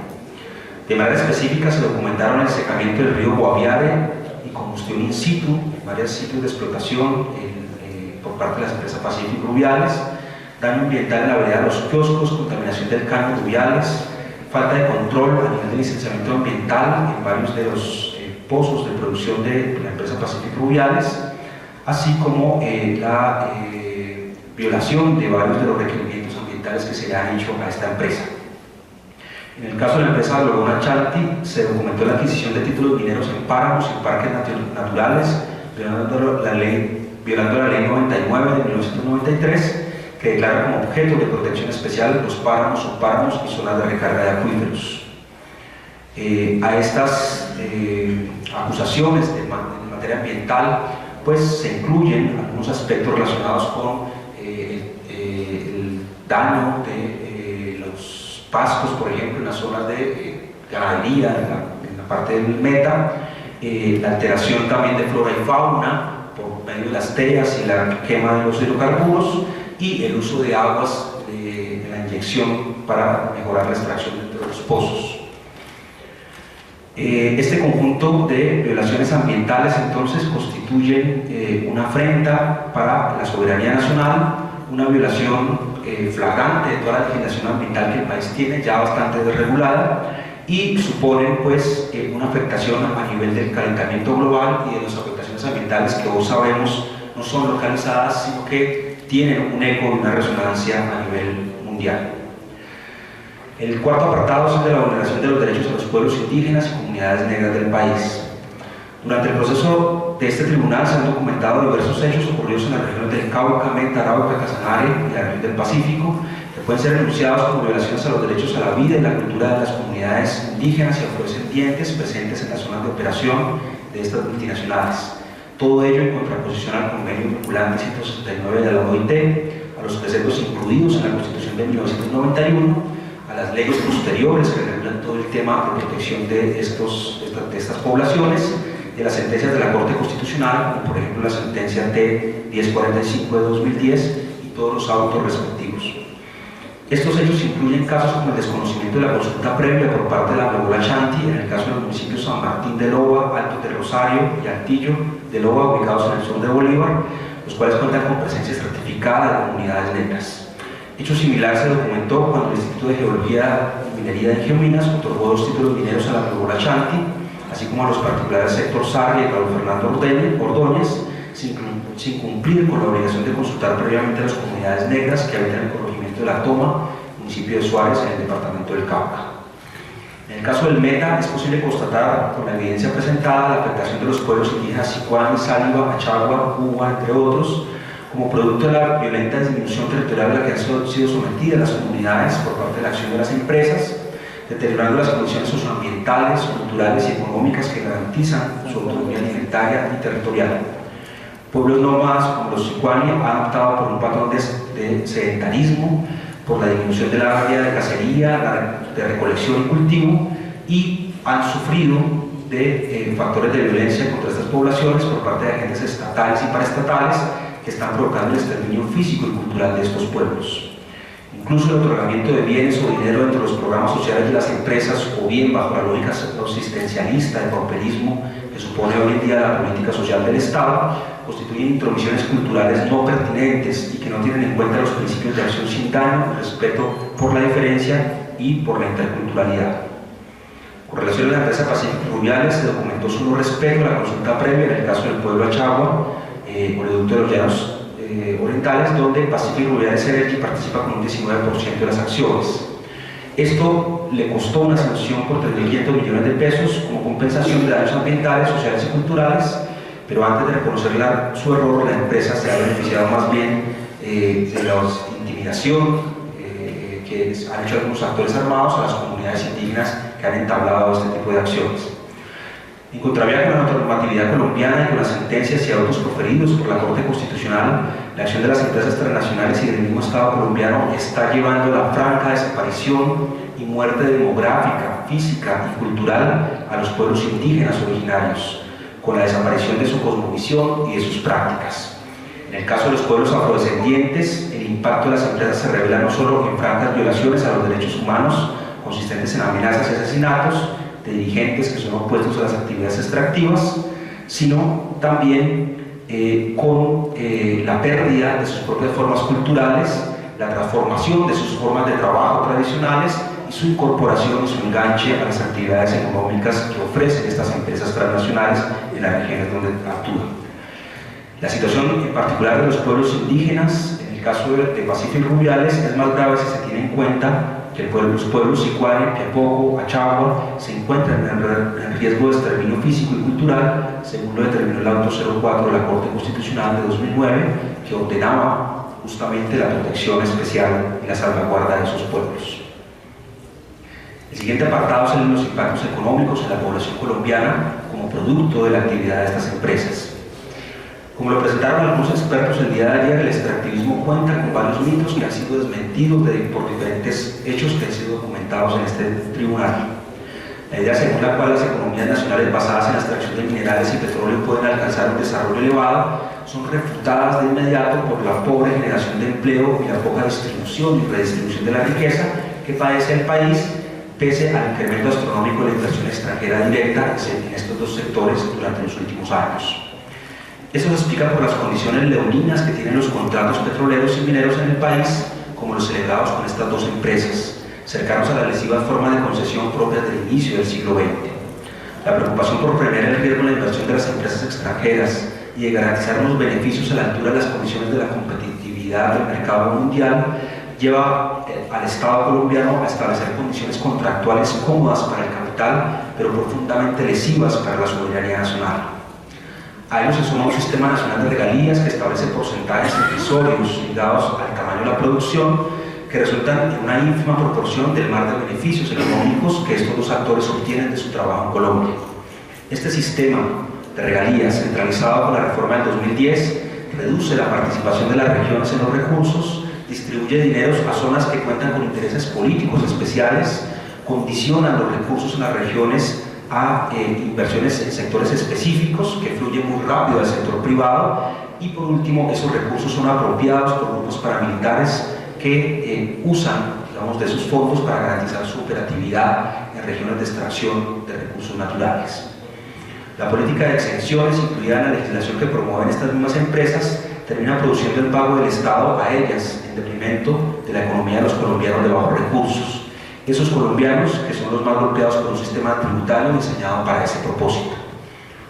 De manera específica se documentaron el secamiento del río Guaviare y combustión in situ en varios sitios de explotación por parte de las empresas Pacífico Rubiales, daño ambiental en la vereda de los kioscos, contaminación del caño Rubiales, falta de control a nivel de licenciamiento ambiental en varios de los pozos de producción de la empresa Pacífico Rubiales, así como la violación de varios de los requerimientos ambientales que se le han hecho a esta empresa. En el caso de la empresa Logona Chanti, se documentó la adquisición de títulos mineros en páramos y parques naturales, violando la ley 99 de 1993, que declara como objeto de protección especial los páramos, subpáramos y zonas de recarga de acuíferos. A estas acusaciones en materia ambiental pues se incluyen algunos aspectos relacionados con el daño de los pastos, por ejemplo, en las zonas de ganadería, en la parte del Meta, la alteración también de flora y fauna por medio de las teas y la quema de los hidrocarburos, y el uso de aguas de la inyección para mejorar la extracción de los pozos. Este conjunto de violaciones ambientales entonces constituyen una afrenta para la soberanía nacional, una violación flagrante de toda la legislación ambiental que el país tiene, ya bastante desregulada, y suponen pues una afectación a nivel del calentamiento global y de las afectaciones ambientales que hoy sabemos no son localizadas, sino que tienen un eco y una resonancia a nivel mundial. El cuarto apartado es el de la vulneración de los derechos de los pueblos indígenas y comunidades negras del país. Durante el proceso de este tribunal se han documentado diversos hechos ocurridos en las regiones del Cauca, Meta, Arauca, Casanare y la región del Pacífico, que pueden ser denunciados como violaciones a los derechos a la vida y la cultura de las comunidades indígenas y afrodescendientes presentes en las zonas de operación de estas multinacionales. Todo ello en contraposición al convenio vinculante 169 de la OIT, a los preceptos incluidos en la Constitución de 1991, a las leyes posteriores que regulan todo el tema de protección de estas poblaciones, de las sentencias de la Corte Constitucional, como por ejemplo la sentencia T-1045 de 2010 y todos los autos respectivos. Estos hechos incluyen casos como el desconocimiento de la consulta previa por parte de la Lobola Chanti, en el caso de los municipios San Martín de Loba, Alto de Rosario y Altillo de Loba, ubicados en el sur de Bolívar, los cuales cuentan con presencia estratificada de comunidades negras. Hecho similar se documentó cuando el Instituto de Geología y Minería de Geominas otorgó 2 títulos mineros a la Lobola Chanti, así como a los particulares Héctor Sarri y Raúl Fernando Ordóñez, sin cumplir con la obligación de consultar previamente a las comunidades negras que habitan el corregimiento de La Toma, municipio de Suárez, en el departamento del Cauca. En el caso del Meta, es posible constatar, con la evidencia presentada, la afectación de los pueblos indígenas Sicuani, Sáliva, Achagua, Cuba, entre otros, como producto de la violenta disminución territorial a la que han sido sometidas las comunidades por parte de la acción de las empresas, deteriorando las condiciones socioambientales, culturales y económicas que garantizan su autonomía alimentaria y territorial. Pueblos nómadas como los Sicuani han optado por un patrón de sedentarismo, por la disminución de la área de cacería, de recolección y cultivo, y han sufrido de factores de violencia contra estas poblaciones por parte de agentes estatales y paraestatales que están provocando el exterminio físico y cultural de estos pueblos. Incluso el otorgamiento de bienes o dinero dentro de los programas sociales de las empresas, o bien bajo la lógica asistencialista del pauperismo que supone hoy en día la política social del Estado, constituyen intromisiones culturales no pertinentes y que no tienen en cuenta los principios de acción sin daño, respeto por la diferencia y por la interculturalidad. Con relación a la empresa Pacífico Rubiales, se documentó su no respeto a la consulta previa en el caso del pueblo Achagua, oleoducto de los llanos orientales, donde Pacífico Rubiales Energy participa con un 19% de las acciones. Esto le costó una sanción por 3.500 millones de pesos como compensación de daños ambientales, sociales y culturales, pero antes de reconocer su error, la empresa se ha beneficiado más bien de la intimidación que han hecho algunos actores armados a las comunidades indígenas que han entablado este tipo de acciones. En contravía con la normatividad colombiana y con las sentencias y autos proferidos por la Corte Constitucional, la acción de las empresas transnacionales y del mismo Estado colombiano está llevando la franca desaparición y muerte demográfica, física y cultural a los pueblos indígenas originarios, con la desaparición de su cosmovisión y de sus prácticas. En el caso de los pueblos afrodescendientes, el impacto de las empresas se revela no solo en francas violaciones a los derechos humanos, consistentes en amenazas y asesinatos de dirigentes que son opuestos a las actividades extractivas, sino también con la pérdida de sus propias formas culturales, la transformación de sus formas de trabajo tradicionales y su incorporación y su enganche a las actividades económicas que ofrecen estas empresas transnacionales en las regiones donde actúan. La situación en particular de los pueblos indígenas, en el caso de Pacífico Rubiales, es más grave si se tiene en cuenta que los pueblos Sicuani, Piapoco, Achagua se encuentran en riesgo de exterminio físico y cultural, según lo determinó el auto 04 de la Corte Constitucional de 2009, que ordenaba justamente la protección especial y la salvaguarda de esos pueblos. El siguiente apartado es el de los impactos económicos en la población colombiana como producto de la actividad de estas empresas. Como lo presentaron algunos expertos el día de ayer, el extractivismo cuenta con varios mitos que han sido desmentidos por diferentes hechos que han sido documentados en este tribunal. La idea según la cual las economías nacionales basadas en la extracción de minerales y petróleo pueden alcanzar un desarrollo elevado son refutadas de inmediato por la pobre generación de empleo y la poca distribución y redistribución de la riqueza que padece el país, pese al incremento astronómico de la inversión extranjera directa en estos dos sectores durante los últimos años. Eso se explica por las condiciones leoninas que tienen los contratos petroleros y mineros en el país, como los celebrados con estas dos empresas, cercanos a las lesivas formas de concesión propias del inicio del siglo XX. La preocupación por premiar el riesgo en la inversión de las empresas extranjeras y de garantizar unos beneficios a la altura de las condiciones de la competitividad del mercado mundial lleva al Estado colombiano a establecer condiciones contractuales cómodas para el capital, pero profundamente lesivas para la soberanía nacional. A ello se suma un sistema nacional de regalías que establece porcentajes irrisorios ligados al tamaño de la producción, que resultan en una ínfima proporción del mar de beneficios económicos que estos dos actores obtienen de su trabajo en Colombia. Este sistema de regalías, centralizado con la reforma del 2010, reduce la participación de las regiones en los recursos, distribuye dineros a zonas que cuentan con intereses políticos especiales, condicionan los recursos en las regiones a inversiones en sectores específicos que fluyen muy rápido al sector privado, y por último esos recursos son apropiados por grupos paramilitares que usan, digamos, de esos fondos para garantizar su operatividad en regiones de extracción de recursos naturales. La política de exenciones incluida en la legislación que promueven estas mismas empresas termina produciendo el pago del Estado a ellas en detrimento de la economía de los colombianos de bajos recursos. Esos colombianos que son los más golpeados por un sistema tributario diseñado para ese propósito.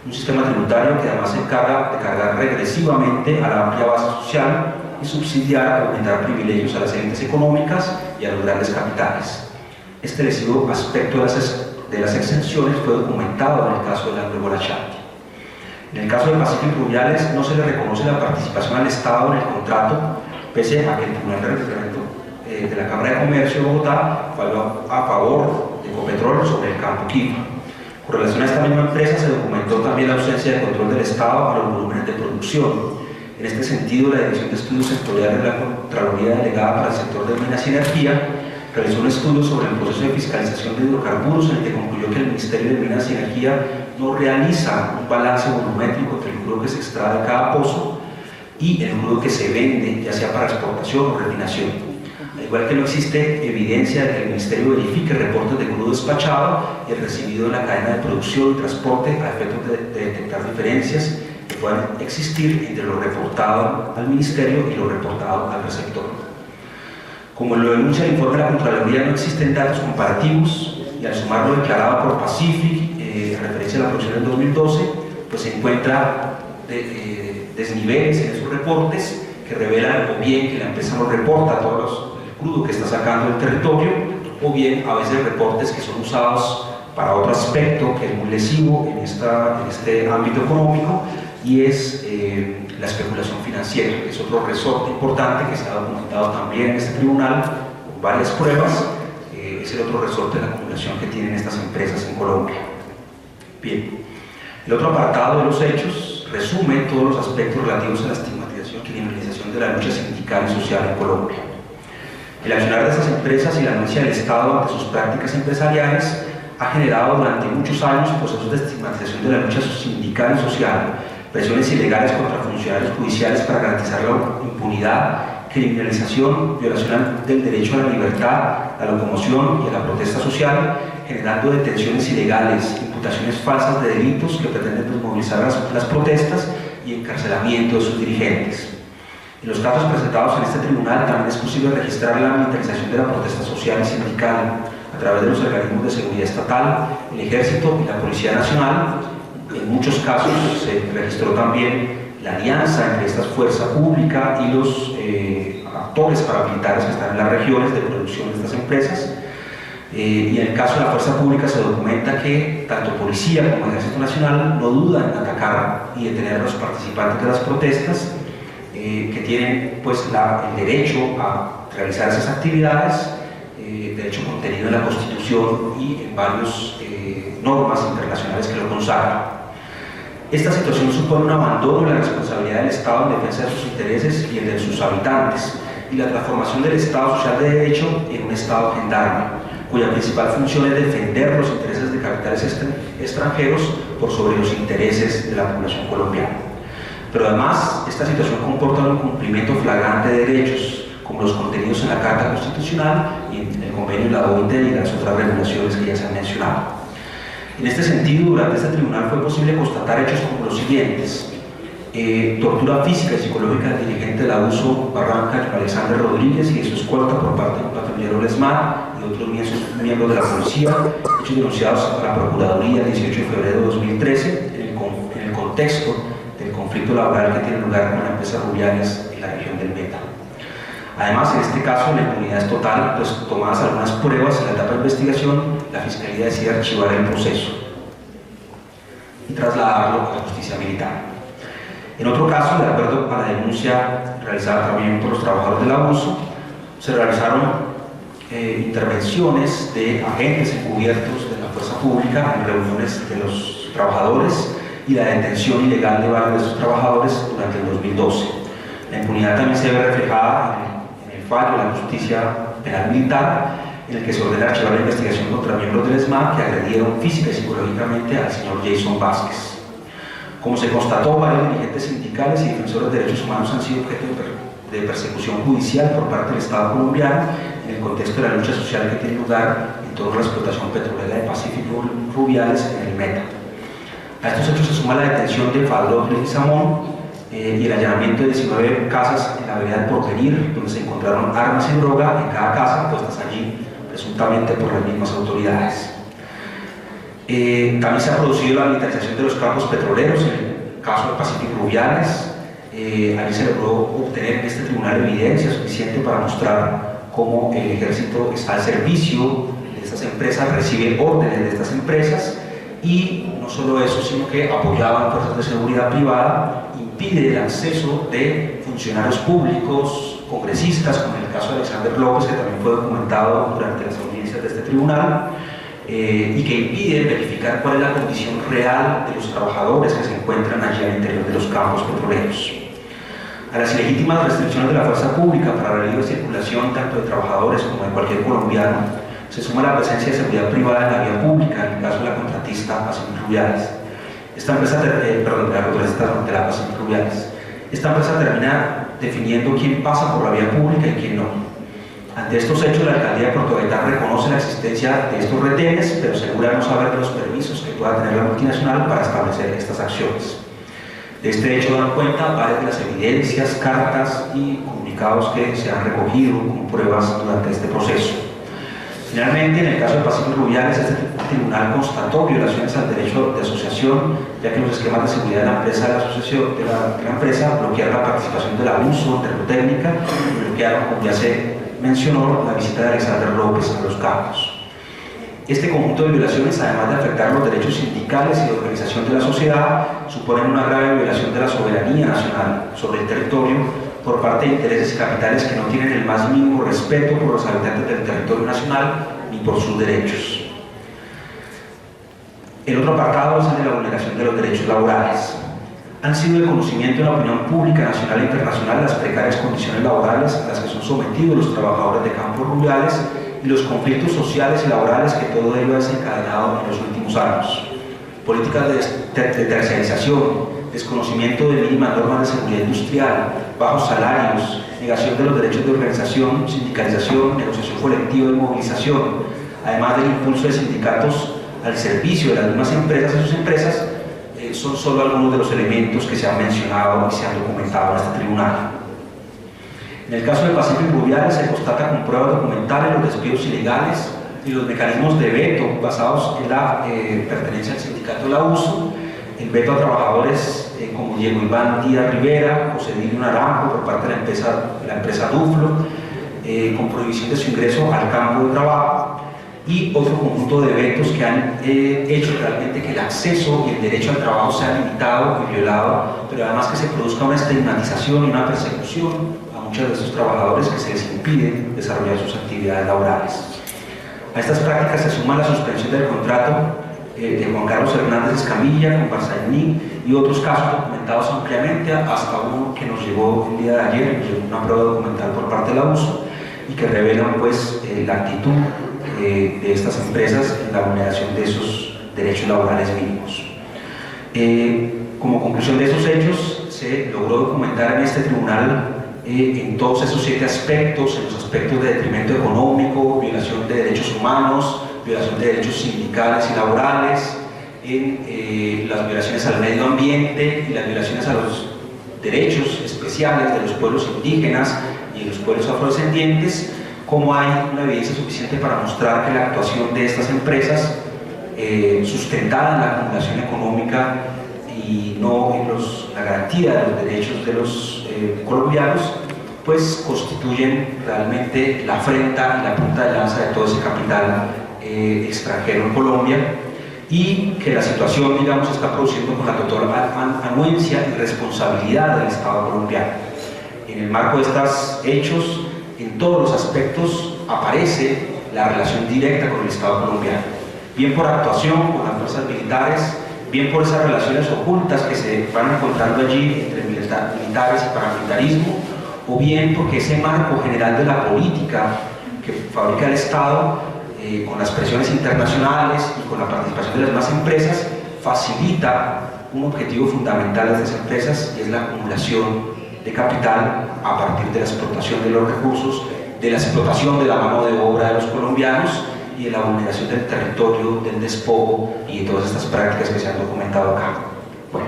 Un sistema tributario que además se encarga de cargar regresivamente a la amplia base social y subsidiar o aumentar privilegios a las élites económicas y a los grandes capitales. Este lesivo aspecto de las exenciones fue documentado en el caso del Anglo Ashanti. En el caso de Pacífico Rubiales no se le reconoce la participación al Estado en el contrato, pese a que el Tribunal de Referendo de la Cámara de Comercio de Bogotá falló a favor de Ecopetrol sobre el campo Quifa. Con relación a esta misma empresa se documentó también la ausencia de control del Estado a los volúmenes de producción. En este sentido, la Dirección de Estudios Sectoriales de la Contraloría Delegada para el Sector de Minas y Energía realizó un estudio sobre el proceso de fiscalización de hidrocarburos en el que concluyó que el Ministerio de Minas y Energía no realiza un balance volumétrico entre el crudo que se extrae de cada pozo y el crudo que se vende, ya sea para exportación o refinación. Al igual que no existe evidencia de que el Ministerio verifique reportes de crudo despachado y el recibido en la cadena de producción y transporte a efectos de detectar diferencias que puedan existir entre lo reportado al Ministerio y lo reportado al receptor. Como lo denuncia el informe de la Contraloría, no existen datos comparativos y al sumar lo declarado por Pacific en referencia a la producción del 2012, pues se encuentra desniveles en esos reportes que revelan o bien que la empresa no reporta todo el crudo que está sacando del territorio, o bien a veces reportes que son usados para otro aspecto que es muy lesivo en este ámbito económico, y es la especulación financiera, que es otro resorte importante que se ha documentado también en este tribunal con varias pruebas. Es el otro resorte de la acumulación que tienen estas empresas en Colombia. Bien, el otro apartado de los hechos resume todos los aspectos relativos a la estigmatización y criminalización de la lucha sindical y social en Colombia. El accionar de estas empresas y la anuncia del Estado ante sus prácticas empresariales ha generado durante muchos años procesos de estigmatización de la lucha sindical y social, presiones ilegales contra funcionarios judiciales para garantizar la impunidad, criminalización, violación del derecho a la libertad, a la locomoción y a la protesta social, generando detenciones ilegales, imputaciones falsas de delitos que pretenden desmovilizar las protestas y encarcelamiento de sus dirigentes. En los casos presentados en este tribunal también es posible registrar la militarización de la protesta social y sindical a través de los organismos de seguridad estatal, el Ejército y la Policía Nacional. En muchos casos se registró también la alianza entre esta fuerza pública y los actores paramilitares que están en las regiones de producción de estas empresas. Y en el caso de la fuerza pública se documenta que tanto Policía como Ejército Nacional no dudan en atacar y detener a los participantes de las protestas, que tienen pues el derecho a realizar esas actividades, derecho contenido en la Constitución y en varias normas internacionales que lo consagran. Esta situación supone un abandono de la responsabilidad del Estado en defensa de sus intereses y el de sus habitantes, y la transformación del Estado social de derecho en un Estado gendarme, cuya principal función es defender los intereses de capitales extranjeros por sobre los intereses de la población colombiana. Pero además, esta situación comporta un incumplimiento flagrante de derechos, como los contenidos en la Carta Constitucional y en el convenio de la OIT y las otras regulaciones que ya se han mencionado. En este sentido, durante este tribunal fue posible constatar hechos como los siguientes: tortura física y psicológica del dirigente del abuso Barranca, Alexander Rodríguez, y de su escolta por parte de un patrullero del ESMAD y otros miembros de la policía, hechos denunciados a la Procuraduría el 18 de febrero de 2013 en el contexto del conflicto laboral que tiene lugar con la empresa Rubiales en la región del Meta. Además, en este caso, la impunidad es total, pues tomadas algunas pruebas en la etapa de investigación, la Fiscalía decide archivar el proceso y trasladarlo a la justicia militar. En otro caso, de acuerdo con la denuncia realizada también por los trabajadores del abuso, se realizaron intervenciones de agentes encubiertos de la fuerza pública en reuniones de los trabajadores y la detención ilegal de varios de esos trabajadores durante el 2012. La impunidad también se ve reflejada en el fallo de la justicia penal militar, en el que se ordena archivar la investigación contra miembros del ESMAD que agredieron física y psicológicamente al señor Jason Vázquez. Como se constató, varios dirigentes sindicales y defensores de derechos humanos han sido objeto de persecución judicial por parte del Estado colombiano en el contexto de la lucha social que tiene lugar en torno a la explotación petrolera de Pacífico Rubiales en el Meta. A estos hechos se suma la detención de Fadló Leguizamón y el allanamiento de 19 casas en la vereda del Porvenir, donde se encontraron armas y droga en cada casa, puestas allí presuntamente por las mismas autoridades. También se ha producido la militarización de los campos petroleros, en el caso de Pacífico Rubiales. Allí se logró obtener en este tribunal evidencia suficiente para mostrar cómo el ejército está al servicio de estas empresas, recibe órdenes de estas empresas, y no solo eso, sino que apoyaban fuerzas de seguridad privada, impide el acceso de funcionarios públicos, congresistas, como en el caso de Alexander López, que también fue documentado durante las audiencias de este tribunal, y que impide verificar cuál es la condición real de los trabajadores que se encuentran allí al interior de los campos petroleros. A las ilegítimas restricciones de la fuerza pública para la libre circulación tanto de trabajadores como de cualquier colombiano se suma la presencia de seguridad privada en la vía pública, en el caso de la contratista Pacífico Rubiales. Esta empresa, Esta empresa termina definiendo quién pasa por la vía pública y quién no. Ante estos hechos, la alcaldía de Puerto Gaitán reconoce la existencia de estos retenes, pero asegura no saber de los permisos que pueda tener la multinacional para establecer estas acciones. De este hecho dan cuenta varias de las evidencias, cartas y comunicados que se han recogido como pruebas durante este proceso. Finalmente, en el caso de Pacífico Rubiales, este tribunal constató violaciones al derecho de asociación, ya que los esquemas de seguridad de la empresa bloquearon la participación del abuso, termotécnica, y bloquearon, como ya se mencionó, la visita de Alexander López a los campos. Este conjunto de violaciones, además de afectar los derechos sindicales y de organización de la sociedad, suponen una grave violación de la soberanía nacional sobre el territorio por parte de intereses capitales que no tienen el más mínimo respeto por los habitantes del territorio nacional ni por sus derechos. El otro apartado es el de la vulneración de los derechos laborales. Han sido de conocimiento en la opinión pública nacional e internacional las precarias condiciones laborales a las que son sometidos los trabajadores de Campos Rubiales y los conflictos sociales y laborales que todo ello ha desencadenado en los últimos años. Políticas de terciarización, desconocimiento de mínimas normas de seguridad industrial, bajos salarios, negación de los derechos de organización, sindicalización, negociación colectiva y movilización, además del impulso de sindicatos al servicio de las mismas empresas y sus empresas, son solo algunos de los elementos que se han mencionado y se han documentado en este tribunal. En el caso de Pacífico Rubiales se constata con pruebas documentales los despidos ilegales y los mecanismos de veto basados en la pertenencia al sindicato del abuso, el veto a trabajadores como Diego Iván Díaz Rivera, José Dilio Naranjo por parte de la empresa Duflo, con prohibición de su ingreso al campo de trabajo, y otro conjunto de vetos que han hecho realmente que el acceso y el derecho al trabajo sea limitado y violado, pero además que se produzca una estigmatización y una persecución a muchos de estos trabajadores que se les impide desarrollar sus actividades laborales. A estas prácticas se suma la suspensión del contrato de Juan Carlos Hernández Escamilla con Barzaní y otros casos documentados ampliamente, hasta uno que nos llegó el día de ayer, nos llegó una prueba documental por parte del abuso y que revelan pues la actitud de estas empresas en la vulneración de esos derechos laborales mínimos. Como conclusión de esos hechos, se logró documentar en este tribunal en todos esos 7 aspectos, en los aspectos de detrimento económico, violación de derechos humanos, violación de derechos sindicales y laborales, en las violaciones al medio ambiente y las violaciones a los derechos especiales de los pueblos indígenas y de los pueblos afrodescendientes, como hay una evidencia suficiente para mostrar que la actuación de estas empresas, sustentada en la acumulación económica y no en la garantía de los derechos de los colombianos, pues constituyen realmente la afrenta y la punta de lanza de todo ese capital extranjero en Colombia, y que la situación, digamos, se está produciendo con la total anuencia y responsabilidad del Estado colombiano. En el marco de estos hechos, en todos los aspectos aparece la relación directa con el Estado colombiano, bien por actuación con las fuerzas militares, bien por esas relaciones ocultas que se van encontrando allí entre militares y paramilitarismo, o bien porque ese marco general de la política que fabrica el Estado, con las presiones internacionales y con la participación de las demás empresas, facilita un objetivo fundamental de estas empresas, y es la acumulación de capital a partir de la explotación de los recursos, de la explotación de la mano de obra de los colombianos y de la vulneración del territorio, del despojo y de todas estas prácticas que se han documentado acá. Bueno.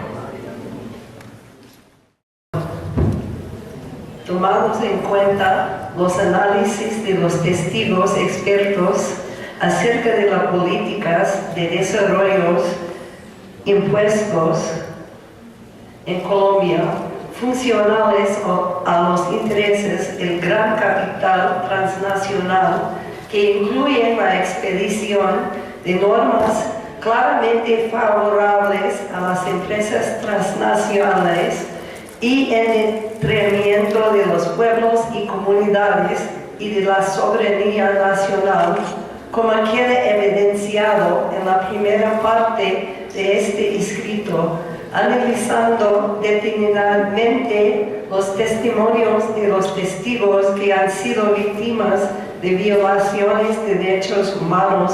Tomamos en cuenta los análisis de los testigos expertos acerca de las políticas de desarrollo impuestos en Colombia, funcionales a los intereses del gran capital transnacional, que incluyen la expedición de normas claramente favorables a las empresas transnacionales y el detrimento de los pueblos y comunidades y de la soberanía nacional, como queda evidenciado en la primera parte de este escrito, analizando detenidamente los testimonios de los testigos que han sido víctimas de violaciones de derechos humanos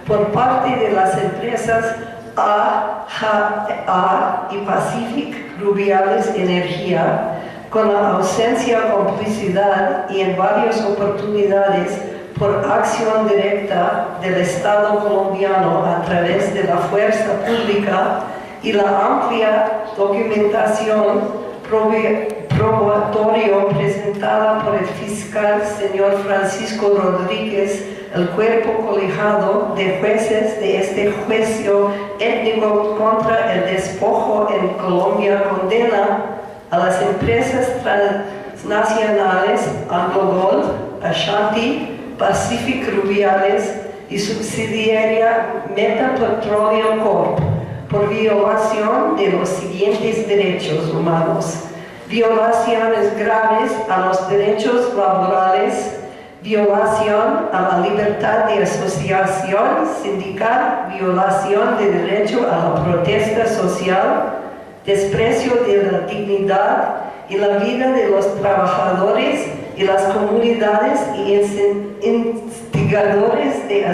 por parte de las empresas AHA y Pacific Rubiales Energía, con la ausencia, complicidad y en varias oportunidades por acción directa del Estado colombiano a través de la fuerza pública y la amplia documentación probatoria presentada por el fiscal señor Francisco Rodríguez, el cuerpo colegiado de jueces de este juicio étnico contra el despojo en Colombia, condena a las empresas transnacionales AngloGold, Ashanti, Pacific Rubiales y subsidiaria Meta Petroleum Corp. por violación de los siguientes derechos humanos: violaciones graves a los derechos laborales, violación a la libertad de asociación sindical, violación del derecho a la protesta social, desprecio de la dignidad y la vida de los trabajadores y las comunidades y instigadores de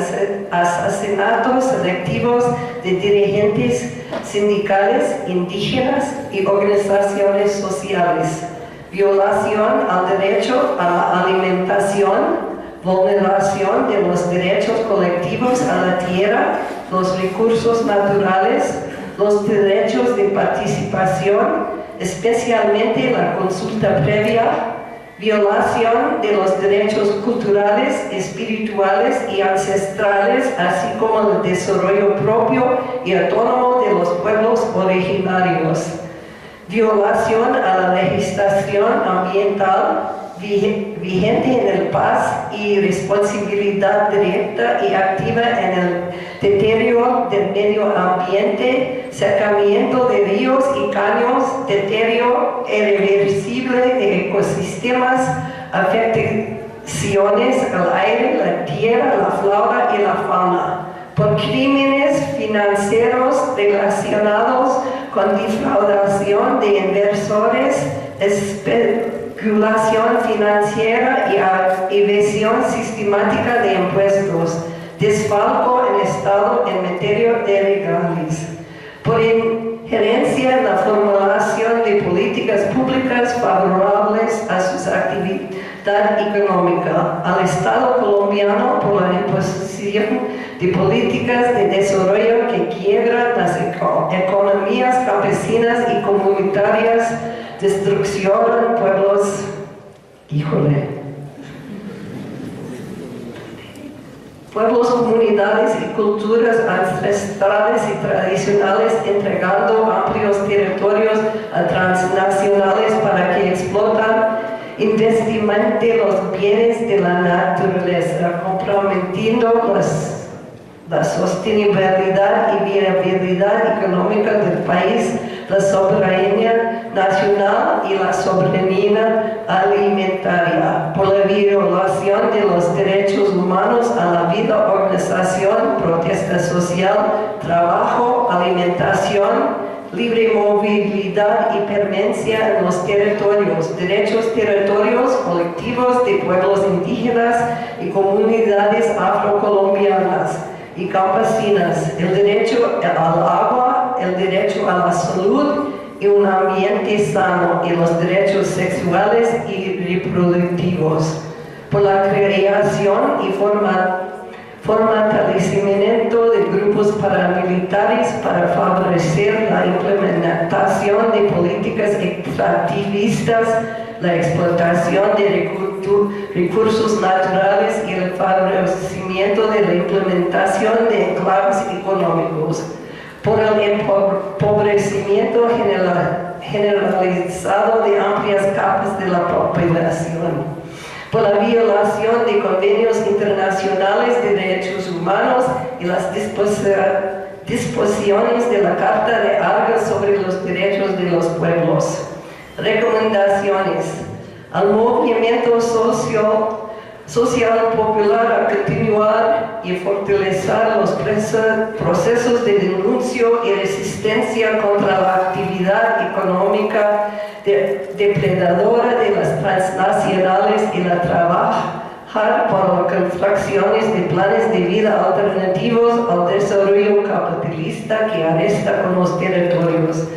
asesinatos selectivos de dirigentes sindicales, indígenas y organizaciones sociales, violación al derecho a la alimentación, vulneración de los derechos colectivos a la tierra, los recursos naturales, los derechos de participación, especialmente la consulta previa, violación de los derechos culturales, espirituales y ancestrales, así como el desarrollo propio y autónomo de los pueblos originarios, violación a la legislación ambiental vigente en el paz y responsabilidad directa y activa en el deterioro del medio ambiente, secamiento de ríos y caños, deterioro irreversible de ecosistemas, afectaciones al aire, la tierra, la flora y la fauna, por crímenes financieros relacionados con defraudación de inversores, especulación financiera y evasión sistemática de impuestos, desfalco en Estado en materia de legales, por injerencia en la formulación de políticas públicas favorables a sus actividades económica, al Estado colombiano por la imposición de políticas de desarrollo que quiebran las economías campesinas y comunitarias, destruccionan pueblos, pueblos, comunidades y culturas ancestrales y tradicionales, entregando amplios territorios a transnacionales para que explotan indebidamente los bienes de la naturaleza, comprometiendo la sostenibilidad y viabilidad económica del país, la soberanía nacional y la soberanía alimentaria, por la violación de los derechos humanos a la vida, organización, protesta social, trabajo, alimentación, libre movilidad y permanencia en los territorios, derechos territorios colectivos de pueblos indígenas y comunidades afrocolombianas y campesinas, el derecho al agua, el derecho a la salud y un ambiente sano, y los derechos sexuales y reproductivos, por la creación y fortalecimiento de grupos paramilitares para favorecer la implementación de políticas extractivistas, la explotación de recursos naturales y el favorecimiento de la implementación de enclaves económicos, por el empobrecimiento generalizado de amplias capas de la población, por la violación de convenios internacionales de derechos humanos y las disposiciones de la Carta de Argos sobre los derechos de los pueblos. Recomendaciones al movimiento social popular a continuar y fortalecer los procesos de denuncia y resistencia contra la actividad económica depredadora de las transnacionales y la trabajar por las construcciones de planes de vida alternativos al desarrollo capitalista que arresta con los territorios.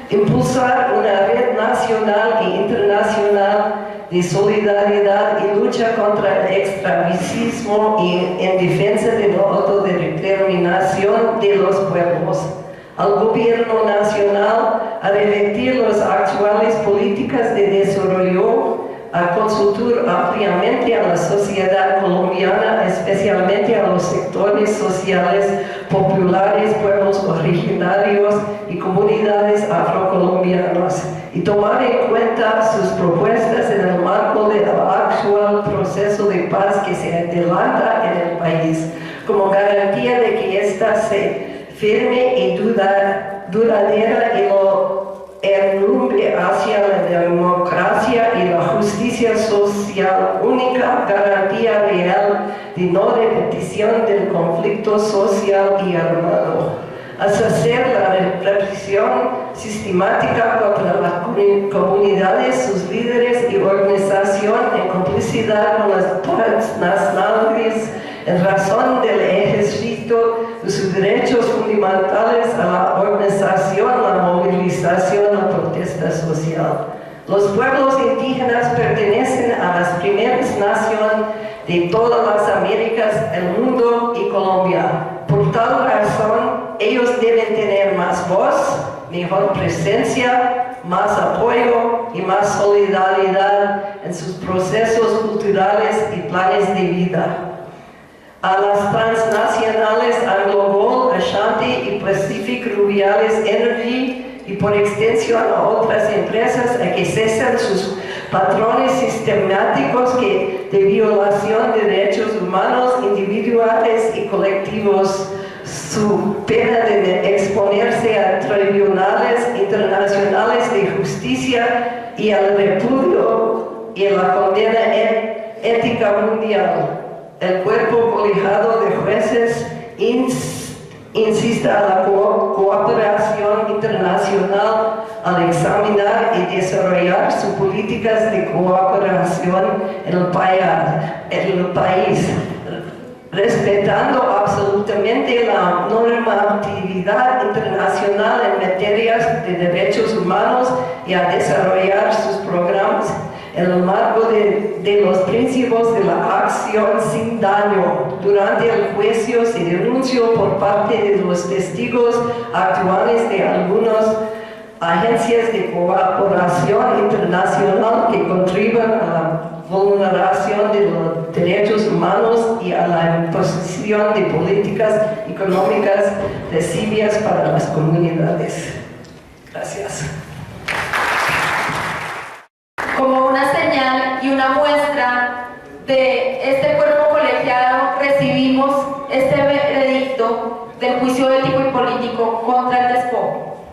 Impulsar una red nacional e internacional de solidaridad y lucha contra el extremismo y en defensa de la autodeterminación de los pueblos. Al gobierno nacional a revertir las actuales políticas de desarrollo, a consultar ampliamente a la sociedad colombiana, especialmente a los sectores sociales populares, pueblos originarios y comunidades afrocolombianas, y tomar en cuenta sus propuestas en el marco del actual proceso de paz que se adelanta en el país, como garantía de que ésta sea firme y duradera y lo enrumbe hacia la democracia y la justicia social, única garantía real de no repetición del conflicto social y armado. Hacer la represión sistemática contra las comunidades, sus líderes y organización en complicidad con las transnacionales en razón del ejercicio de sus derechos fundamentales a la organización, la movilización, la protesta social. Los pueblos indígenas pertenecen a las primeras naciones de todas las Américas, el mundo y Colombia. Por tal razón, ellos deben tener más voz, mejor presencia, más apoyo y más solidaridad en sus procesos culturales y planes de vida. A las transnacionales Anglo Gold, Ashanti y Pacific Rubiales Energy y por extensión a otras empresas a que cesen sus patrones sistemáticos de violación de derechos humanos individuales y colectivos, su pena de exponerse a tribunales internacionales de justicia y al repudio y la condena ética mundial. El cuerpo colegiado de jueces insista a la cooperación internacional al examinar y desarrollar sus políticas de cooperación en el país, respetando absolutamente la normatividad internacional en materias de derechos humanos y a desarrollar sus programas en el marco de los principios de la acción sin daño. Durante el juicio se denunció por parte de los testigos actuales de algunas agencias de colaboración internacional que contribuyen a la vulneración de los derechos humanos y a la imposición de políticas económicas lesivas para las comunidades. Gracias. Como una señal y una muestra de este cuerpo colegiado, recibimos este veredicto del juicio ético y político contra el despojo.